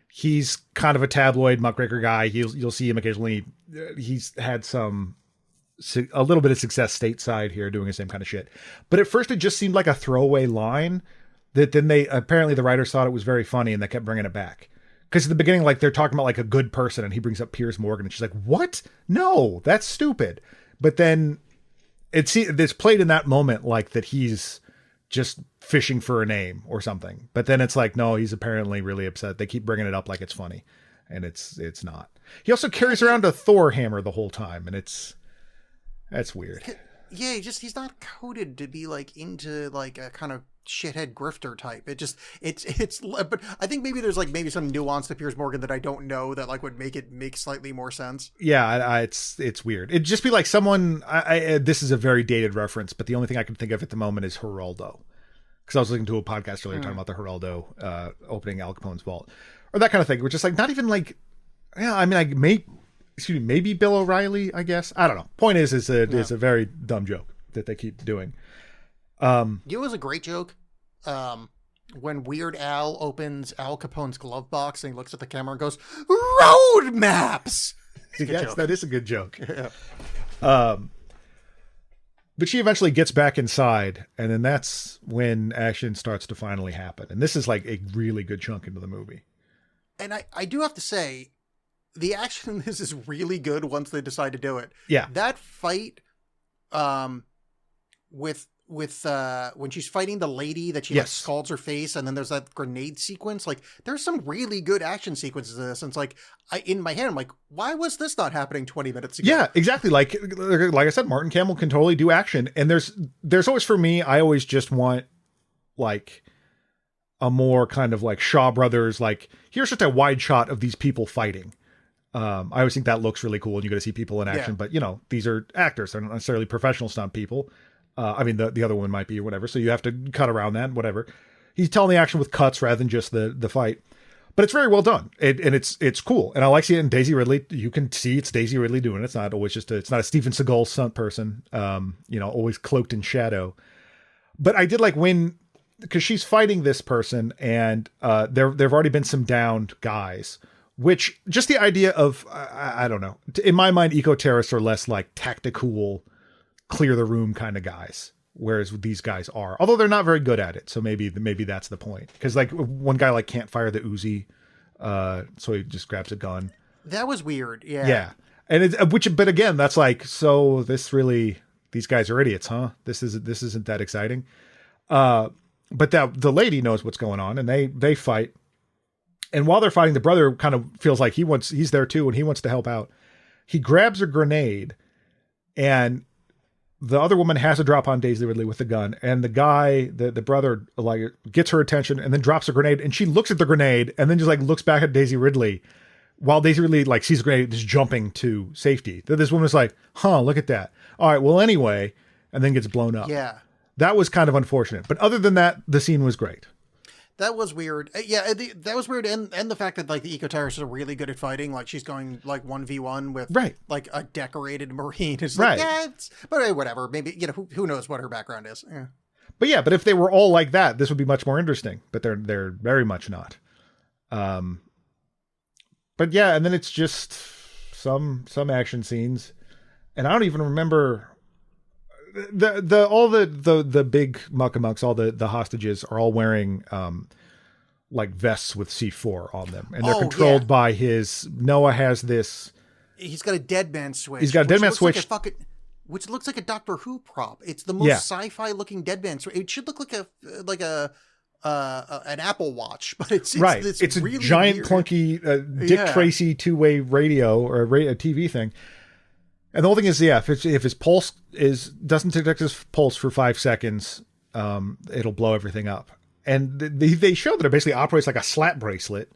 He's kind of a tabloid muckraker guy. You'll see him occasionally. He's had a little bit of success stateside here doing the same kind of shit. But at first it just seemed like a throwaway line that then apparently the writers thought it was very funny and they kept bringing it back. Because at the beginning, like, they're talking about like a good person and he brings up Piers Morgan and she's like, what? No, that's stupid. But then it's played in that moment like that he's just fishing for a name or something. But then it's like, no, he's apparently really upset. They keep bringing it up like it's funny. and it's not. He also carries around a Thor hammer the whole time, and that's weird. Yeah, he's not coded to be like into like a kind of shithead grifter type. It's but I think maybe there's like maybe some nuance to Piers Morgan that I don't know that like would make it make slightly more sense. Yeah, it's weird. It'd just be like someone. This is a very dated reference, but the only thing I can think of at the moment is Geraldo, because I was listening to a podcast earlier talking about the Geraldo opening Al Capone's vault, or that kind of thing. Which is like not even like, yeah. I mean, maybe Bill O'Reilly. I guess I don't know. Point is it's a very dumb joke that they keep doing. It was a great joke. When Weird Al opens Al Capone's glove box and he looks at the camera and goes, "Road maps." Yes, that is a good joke. Yeah. But she eventually gets back inside, and then that's when action starts to finally happen. And this is like a really good chunk into the movie. And I do have to say, the action in this is really good once they decide to do it. Yeah. That fight, with when she's fighting the lady that she like scalds her face, and then there's that grenade sequence. Like, there's some really good action sequences in this. And it's like, in my head, I'm like, why was this not happening 20 minutes ago? Yeah, exactly. Like I said, Martin Campbell can totally do action. And there's always, for me, I always just want like a more kind of like Shaw Brothers, like here's just a wide shot of these people fighting. I always think that looks really cool and you get to see people in action, but these are actors. They're not necessarily professional stunt people. I mean, the other one might be or whatever. So you have to cut around that, whatever. He's telling the action with cuts rather than just the fight, but it's very well done. And it's cool. And I like seeing it in Daisy Ridley. You can see it's Daisy Ridley doing it. It's not always it's not a Steven Seagal stunt person, always cloaked in shadow. But I did like because she's fighting this person and there've already been some downed guys, which just the idea of, I don't know, in my mind, eco-terrorists are less like tactical, clear the room kind of guys, whereas these guys are, although they're not very good at it. So maybe that's the point. Because like one guy like can't fire the Uzi, so he just grabs a gun. That was weird. Yeah. Yeah, and but again, that's like, so these guys are idiots, huh? This isn't that exciting. But the lady knows what's going on, and they fight. And while they're fighting, the brother kind of feels like he's there too, and he wants to help out. He grabs a grenade, and the other woman has a drop on Daisy Ridley with the gun, and the guy, the brother, like gets her attention and then drops a grenade, and she looks at the grenade and then just like looks back at Daisy Ridley while Daisy Ridley like sees the grenade just jumping to safety. This woman's like, huh, look at that. All right, well, anyway, and then gets blown up. Yeah. That was kind of unfortunate. But other than that, the scene was great. That was weird. Yeah, that was weird. And the fact that like the eco-terrorists are really good at fighting, like she's going like 1v1 with like a decorated Marine. It's like, but whatever. Maybe, who knows what her background is. Yeah. But if they were all like that, this would be much more interesting, but they're very much not. But yeah, and then it's just some action scenes, and I don't even remember all the big muckamucks, all the hostages are all wearing like vests with C4 on them, and they're controlled by Noah has this. He's got a dead man switch. He's got a dead man switch. Which looks like a Doctor Who prop. It's the most sci-fi looking dead man switch. It should look like an Apple Watch, but it's a really giant weird, clunky Dick Tracy two-way radio or a TV thing. And the whole thing is, if his pulse doesn't detect his pulse for 5 seconds, it'll blow everything up. And they show that it basically operates like a slap bracelet.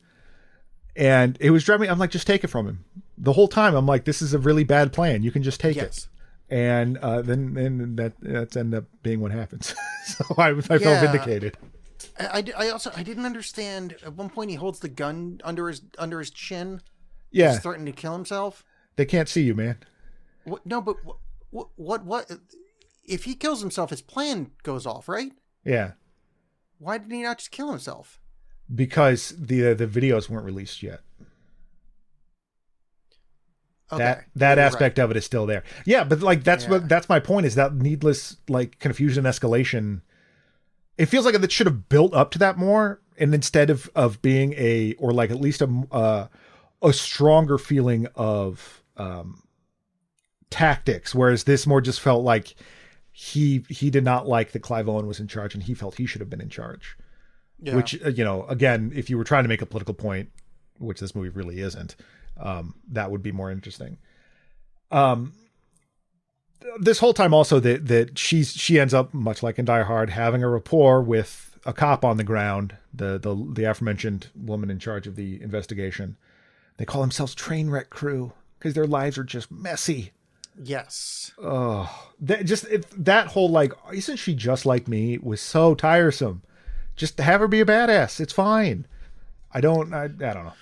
And it was driving me. I'm like, just take it from him. The whole time, I'm like, this is a really bad plan. You can just take it. And then that's ended up being what happens. So I felt vindicated. I didn't understand. At one point, he holds the gun under his chin. Yeah, he's threatening to kill himself. They can't see you, man. What? No, but what? If he kills himself, his plan goes off, right? Yeah. Why did he not just kill himself? Because the videos weren't released yet. Okay. That aspect of it is still there. Yeah, but like that's my point, is that needless like confusion and escalation. It feels like it should have built up to that more, and instead of being at least a stronger feeling of tactics, whereas this more just felt like he did not like that Clive Owen was in charge, and he felt he should have been in charge. Yeah. Which again, if you were trying to make a political point, which this movie really isn't, that would be more interesting. This whole time also that she ends up, much like in Die Hard, having a rapport with a cop on the ground, the aforementioned woman in charge of the investigation. They call themselves Trainwreck Crew because their lives are just messy. Yes. Oh, that whole like, isn't she just like me, was so tiresome. Just have her be a badass. It's fine. I don't know.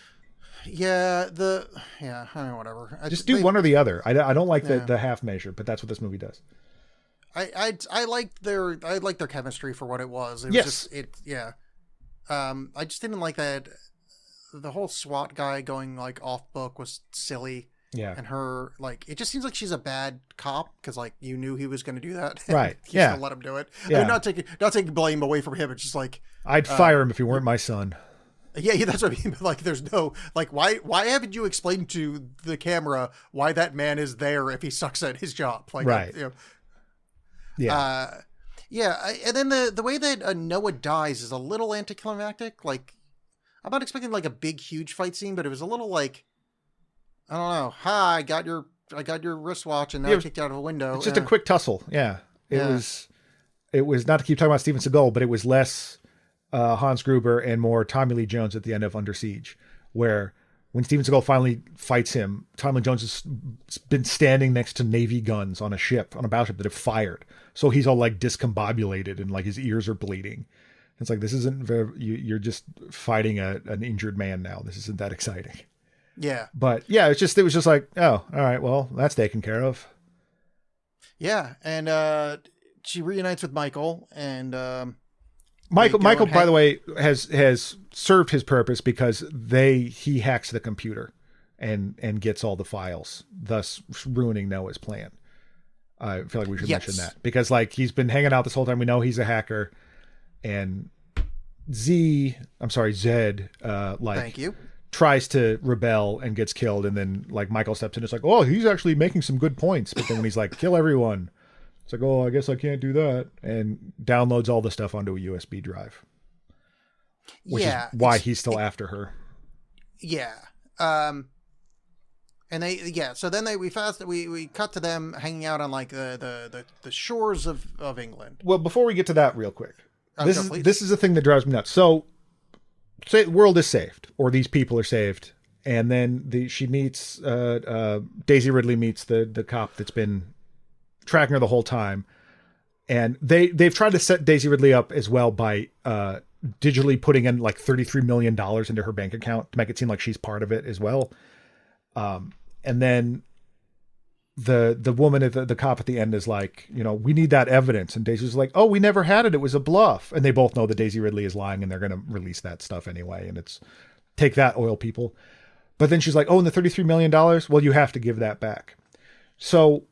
Yeah, I mean, whatever. Just do one or the other. I don't like the half measure, but that's what this movie does. I liked their chemistry for what it was. It was I just didn't like that the whole SWAT guy going like off book was silly. Yeah. And her, like, it just seems like she's a bad cop because, like, you knew he was going to do that. Right. You Yeah. still let him do it. Yeah. I mean, not taking blame away from him. It's just like, I'd fire him if he weren't my son. Yeah, that's what I mean. But, like, there's no, like, why haven't you explained to the camera why that man is there if he sucks at his job? Like, right. Yeah. And then the way that Noah dies is a little anticlimactic. Like, I'm not expecting like a big, huge fight scene, but it was a little like, I don't know. Hi, I got your wristwatch, and now I kicked you out of a window. It's just a quick tussle. Yeah, it was not to keep talking about Steven Seagal, but it was less Hans Gruber and more Tommy Lee Jones at the end of Under Siege, where when Steven Seagal finally fights him, Tommy Lee Jones has been standing next to Navy guns on a battleship that have fired, so he's all like discombobulated and like his ears are bleeding. It's like, this isn't very. You're just fighting an injured man now. This isn't that exciting. Yeah. But yeah, it was just like, oh, all right, well, that's taken care of. Yeah. And she reunites with Michael, and Michael, by the way, has served his purpose because he hacks the computer and gets all the files, thus ruining Noah's plan. I feel like we should mention that because like he's been hanging out this whole time. We know he's a hacker, and Zed, thank you, tries to rebel and gets killed, and then like Michael steps in. It's like, oh, he's actually making some good points. But then when he's like, kill everyone, it's like, oh, I guess I can't do that, and downloads all the stuff onto a USB drive. Which is why he's still after her. Yeah. And so then we cut to them hanging out on like the shores of England. Well, before we get to that real quick, this is the thing that drives me nuts. So say the world is saved, or these people are saved, and then she meets Daisy Ridley meets the cop that's been tracking her the whole time, and they've tried to set Daisy Ridley up as well by digitally putting in like $33 million into her bank account to make it seem like she's part of it as well. And then the woman at the cop at the end is like, we need that evidence. And Daisy's like, oh, we never had it. It was a bluff. And they both know that Daisy Ridley is lying, and they're going to release that stuff anyway. And it's take that, oil people. But then she's like, oh, and the $33 million, well, you have to give that back. So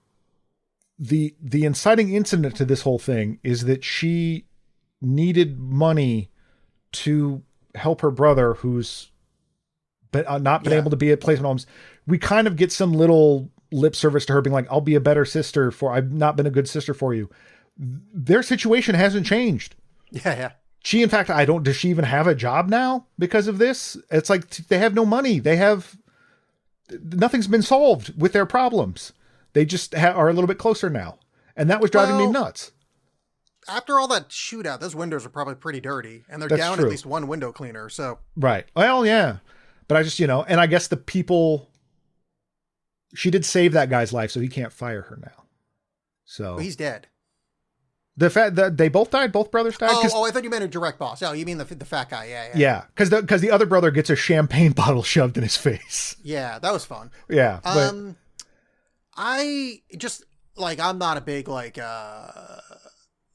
the inciting incident to this whole thing is that she needed money to help her brother who's not been able to be at placement homes. We kind of get some little lip service to her being like, I'll be a better sister I've not been a good sister for you. Their situation hasn't changed. Yeah. She, in fact, does she even have a job now because of this? It's like they have no money. Nothing's been solved with their problems. They just are a little bit closer now. And that was driving me nuts. After all that shootout, those windows are probably pretty dirty, and they're down at least one window cleaner. So right. Well, yeah. But I just, and I guess the people, she did save that guy's life, so he can't fire her now. So he's dead. The fact that they both died, both brothers died. Oh, I thought you meant a direct boss. Oh, you mean the fat guy? Yeah. Yeah, because the other brother gets a champagne bottle shoved in his face. Yeah, that was fun. Yeah. I just like, I'm not a big like I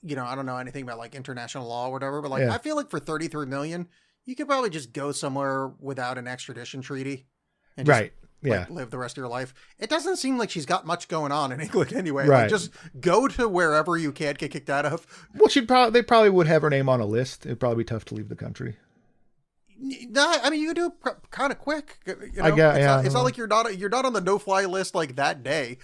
don't know anything about like international law or whatever, but like I feel like for $33 million, you could probably just go somewhere without an extradition treaty and just live the rest of your life. It doesn't seem like she's got much going on in England anyway. Right. Like, just go to wherever you can't get kicked out of. Well, they probably would have her name on a list. It'd probably be tough to leave the country. No, I mean, you can do it kind of quick. I guess, it's not like you're not on the no-fly list like that day.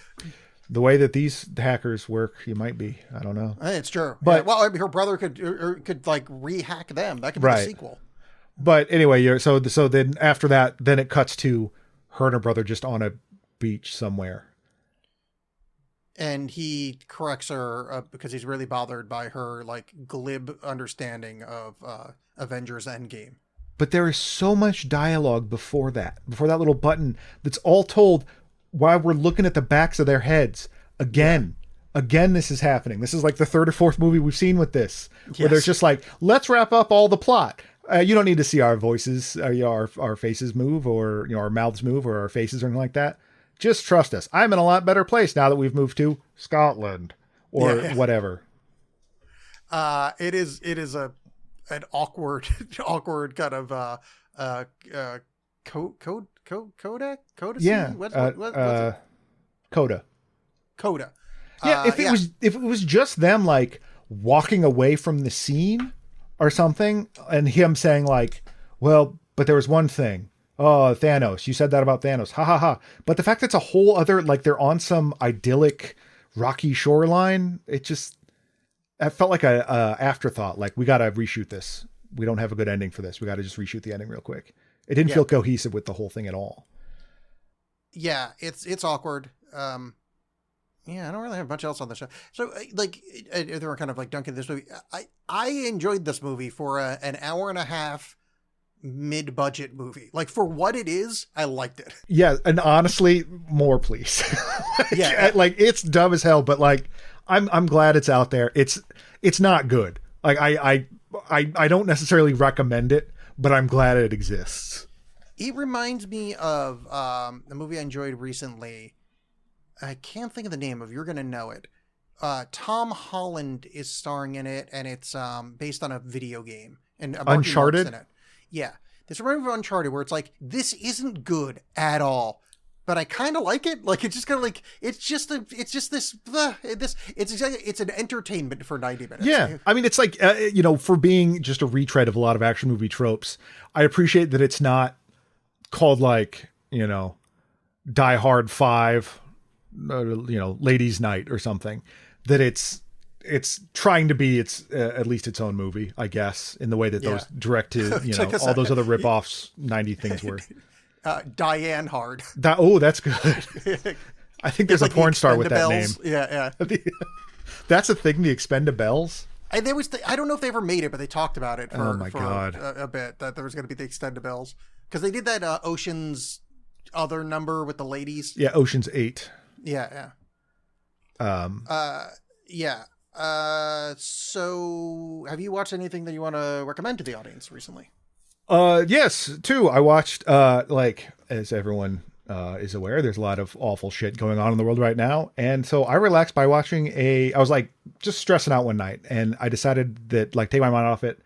The way that these hackers work, you might be. I don't know. It's true. But her brother could like re-hack them. That could be the sequel. But anyway, so then after that, then it cuts to her and her brother just on a beach somewhere. And he corrects her because he's really bothered by her like glib understanding of Avengers Endgame. But there is so much dialogue before that little button that's all told while we're looking at the backs of their heads. Again, this is happening. This is like the third or fourth movie we've seen with this, where there's just like, let's wrap up all the plot. You don't need to see our voices, our faces move, or our mouths move, or our faces or anything like that. Just trust us. I'm in a lot better place now that we've moved to Scotland or whatever. It is an awkward kind of Coda. Yeah. Coda. Coda. Yeah. If it was just them like walking away from the scene or something, and him saying like, well, but there was one thing. Oh, Thanos. You said that about Thanos. Ha ha ha. But the fact that it's a whole other, like they're on some idyllic rocky shoreline, it felt like a afterthought. Like, we got to reshoot this. We don't have a good ending for this. We got to just reshoot the ending real quick. It didn't feel cohesive with the whole thing at all. Yeah, it's awkward. I don't really have much else on the show. So, like, they were kind of like dunking this movie. I enjoyed this movie for an hour and a half mid-budget movie. Like, for what it is, I liked it. Yeah, and honestly, more please. Like it's dumb as hell, but like I'm glad it's out there. It's not good. Like I don't necessarily recommend it, but I'm glad it exists. It reminds me of a movie I enjoyed recently. I can't think of the name of. You're gonna know it. Tom Holland is starring in it, and it's based on a video game. And Uncharted. In it. Yeah, this reminds me of Uncharted, where it's like, this isn't good at all, but I kind of like it. Like, it's just kind of like, it's an entertainment for 90 minutes. Yeah, I mean, it's like for being just a retread of a lot of action movie tropes, I appreciate that it's not called like Die Hard 5, Ladies' Night or something. That it's trying to be at least its own movie, I guess, in the way that those direct to all those other ripoffs 90 things were. Diane Hard. That's good. I think there's a porn star with that name. Yeah. That's a thing. The Expendables. I don't know if they ever made it, but they talked about it for God. a bit, that there was going to be the Expendables, because they did that Ocean's other number with the ladies. Yeah, Ocean's 8. Yeah. Yeah. So have you watched anything that you want to recommend to the audience recently? Yes, too. I watched, like, as everyone is aware, there's a lot of awful shit going on in the world right now. And so I relaxed by watching I was like just stressing out one night, and I decided that, like, take my mind off it,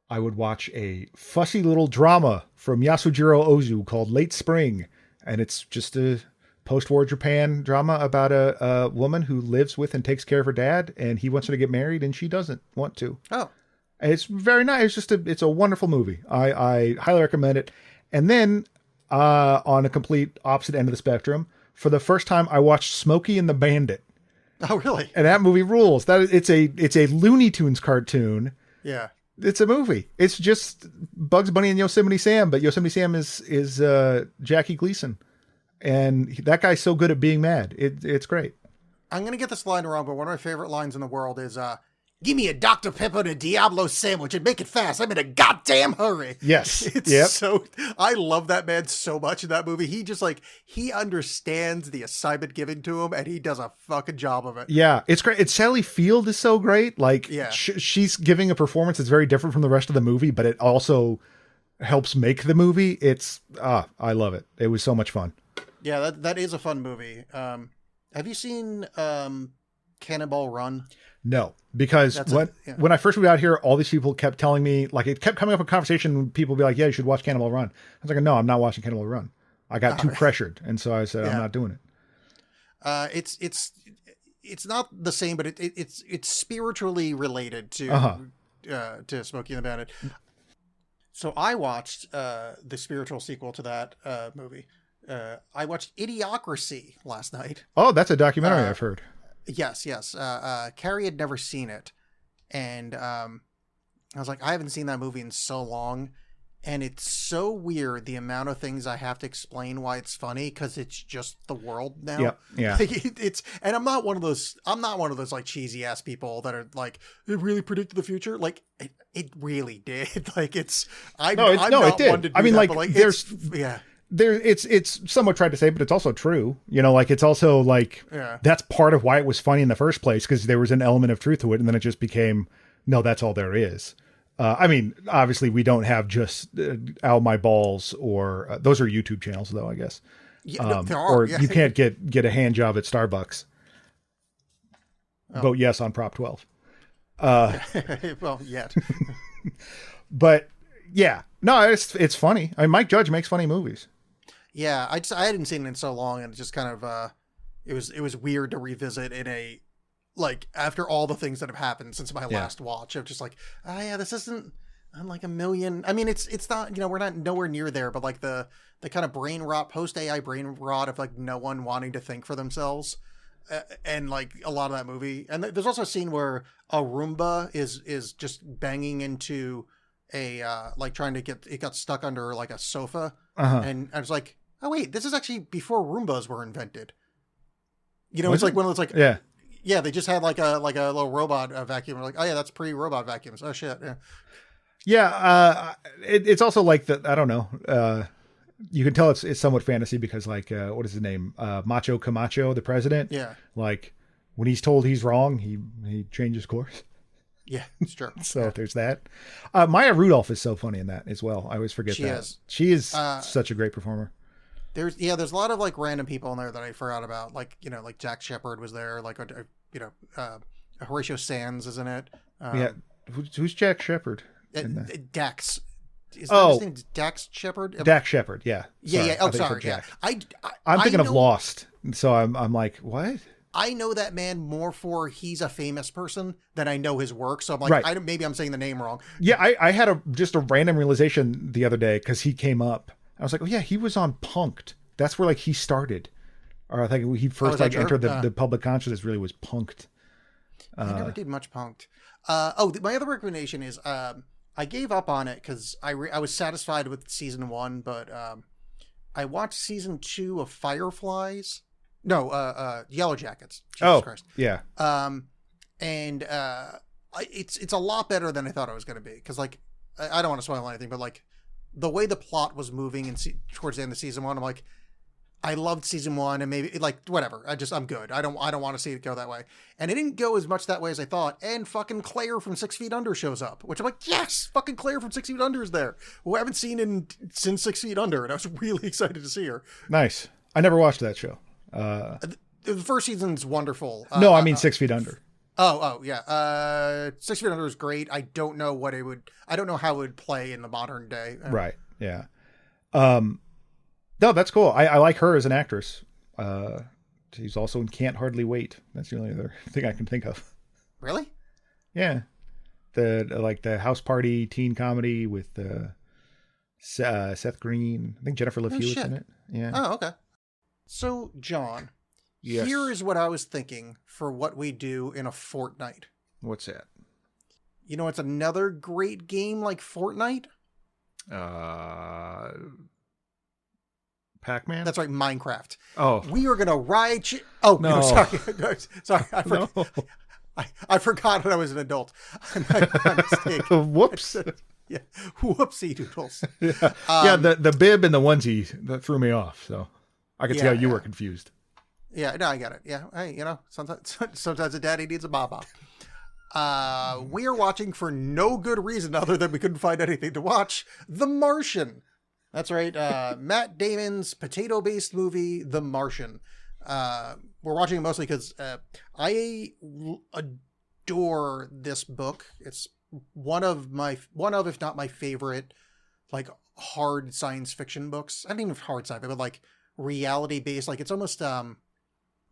I would watch a fussy little drama from Yasujiro Ozu called Late Spring. And it's just a post-war Japan drama about a woman who lives with and takes care of her dad, and he wants her to get married and she doesn't want to. Oh. And it's very nice. It's a wonderful movie. I highly recommend it. And then on a complete opposite end of the spectrum, for the first time I watched Smokey and the Bandit. Oh, really? And that movie rules. It's a Looney Tunes cartoon. Yeah. It's a movie. It's just Bugs Bunny and Yosemite Sam, but Yosemite Sam is Jackie Gleason. And that guy's so good at being mad. It's great. I'm going to get this line wrong, but one of my favorite lines in the world is, give me a Dr. Pepper and a Diablo sandwich and make it fast. I'm in a goddamn hurry. Yes. I love that man so much in that movie. He just he understands the assignment given to him, and he does a fucking job of it. Yeah, it's great. It's Sally Field is so great. Like, yeah. She's giving a performance that's very different from the rest of the movie, but it also helps make the movie. I love it. It was so much fun. Yeah, that is a fun movie. Have you seen Cannonball Run? No, because when I first moved out here, all these people kept telling me, like, it kept coming up in conversation. People would be like, yeah, you should watch Cannonball Run. I was like, no, I'm not watching Cannonball Run. I got too pressured. And so I said, I'm not doing it. It's not the same, but it's spiritually related to Smokey and the Bandit. So I watched the spiritual sequel to that movie. I watched Idiocracy last night. Oh, that's a documentary I've heard. Yes. Carrie had never seen it. And I was like, I haven't seen that movie in so long. And it's so weird the amount of things I have to explain why it's funny, because it's just the world now. Yep. Yeah. It's and I'm not one of those like cheesy ass people that are like, it really predicted the future. Like it really did. Like it's I'm it not did. one to do I mean, that, like, but, there's yeah. There, it's somewhat tried to say, but it's also true. You know, like it's also like that's part of why it was funny in the first place, because there was an element of truth to it, and then it just became no, that's all there is. I mean, obviously, we don't have just Ow My Balls or those are YouTube channels, though, I guess. Yeah, there are. Or you can't get a hand job at Starbucks. Vote yes on Prop 12. Well, yet. But yeah, no, it's funny. I mean, Mike Judge makes funny movies. Yeah, I hadn't seen it in so long, and it just kind of it was weird to revisit in a. Like, after all the things that have happened since my last watch, I'm just like, oh yeah, this isn't like a million. I mean, it's not, we're not nowhere near there, but like the kind of brain rot, post AI brain rot of like no one wanting to think for themselves, and like a lot of that movie. And there's also a scene where a Roomba is just banging into a like trying to it got stuck under like a sofa, and I was like, oh wait, this is actually before Roombas were invented. It's like one of those like Yeah, they just had like a little robot vacuum. We're like, oh yeah, that's pre-robot vacuums. Oh shit. Yeah. It's also like I don't know. You can tell it's somewhat fantasy because like, what is his name? Macho Camacho, the president. Yeah. Like when he's told he's wrong, he changes course. Yeah, it's true. So there's that. Maya Rudolph is so funny in that as well. I always forget that. She is such a great performer. There's a lot of like random people in there that I forgot about. Like, like Jack Shepard was there. Like, Horatio Sands is in it. Who's Jack Shepard? Dax. Is that his name? Dax Shepard? Dax Shepard. Yeah. Yeah. Oh, sorry. Yeah. I'm thinking of Lost. So I'm like, what? I know that man more for he's a famous person than I know his work. So I'm like, maybe I'm saying the name wrong. Yeah. I had just a random realization the other day because he came up. I was like, oh yeah, he was on Punk'd. That's where like he started, or I think he first entered the public consciousness. Really was Punk'd. I never did much Punk'd. My other recommendation is I gave up on it because I was satisfied with season 1, but I watched season 2 of Fireflies. No, Yellow Jackets. Jesus Christ. Yeah. And it's a lot better than I thought it was going to be because like I don't want to spoil anything, but like. The way the plot was moving towards the end of season 1, I'm like, I loved season 1 and maybe like whatever. I'm good. I don't want to see it go that way. And it didn't go as much that way as I thought. And fucking Claire from 6 Feet Under shows up, which I'm like, yes, fucking Claire from 6 Feet Under is there. Who I haven't seen since 6 Feet Under, and I was really excited to see her. Nice. I never watched that show. The first season's wonderful. No, I mean 6 Feet Under. Oh yeah. 6 Feet Under is great. I don't know how it would play in the modern day. Right. Yeah. No, that's cool. I like her as an actress. She's also in Can't Hardly Wait. That's the only other thing I can think of. Really? Yeah. The house party teen comedy with Seth Green. I think Jennifer Love Hewitt's in it. Yeah. Oh, okay. So, John. Yes. Here is what I was thinking for what we do in a fortnight. What's that? It's another great game like Fortnite. Pac-Man? That's right, Minecraft. Oh. We are going to ride... Oh, no, sorry. Sorry, I forgot that I was an adult. My mistake. Whoops. Yeah, whoopsie doodles. Yeah, the bib and the onesie, that threw me off, so I could see how you were confused. Yeah, no, I get it. Yeah, hey, sometimes a daddy needs a baba. We are watching for no good reason other than we couldn't find anything to watch. The Martian. That's right. Matt Damon's potato-based movie, The Martian. We're watching it mostly because I adore this book. It's one of if not my favorite, like hard science fiction books. I don't even have hard sci-fi, but like reality based. Like it's almost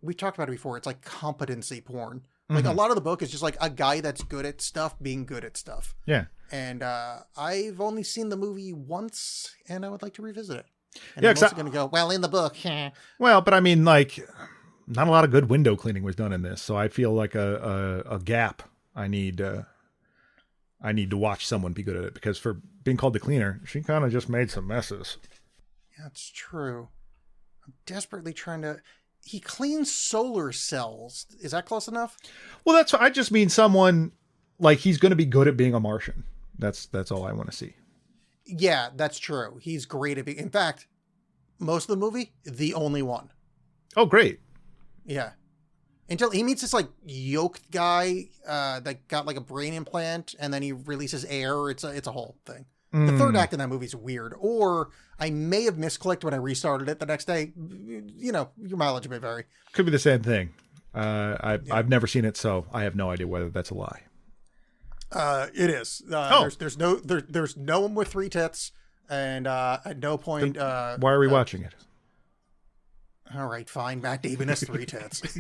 we've talked about it before. It's like competency porn. Like a lot of the book is just like a guy that's good at stuff being good at stuff. Yeah. And I've only seen the movie once, and I would like to revisit it. And yeah, I'm also going to go, well, in the book. Well, but I mean, like, not a lot of good window cleaning was done in this, so I feel like a gap I need. I need to watch someone be good at it, because for being called the cleaner, she kind of just made some messes. Yeah, it's true. I'm desperately trying to... He cleans solar cells. Is that close enough? Well, I just mean someone like he's going to be good at being a Martian. That's all I want to see. Yeah, that's true. He's great at being... In fact, most of the movie, the only one. Oh, great. Yeah. Until he meets this like yoked guy that got like a brain implant, and then he releases air. It's a whole thing. The third act in that movie is weird. Or I may have misclicked when I restarted it the next day. You know, your mileage may vary. Could be the same thing. I've never seen it, so I have no idea whether that's a lie. It is. There's no one with 3 tits, and at no point. Why are we watching it? All right, fine. Matt Damon has 3 tits.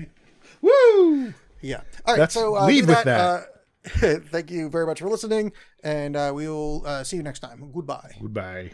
Woo! Yeah. All right. So lead with that. Thank you very much for listening, and we will see you next time. Goodbye. Goodbye.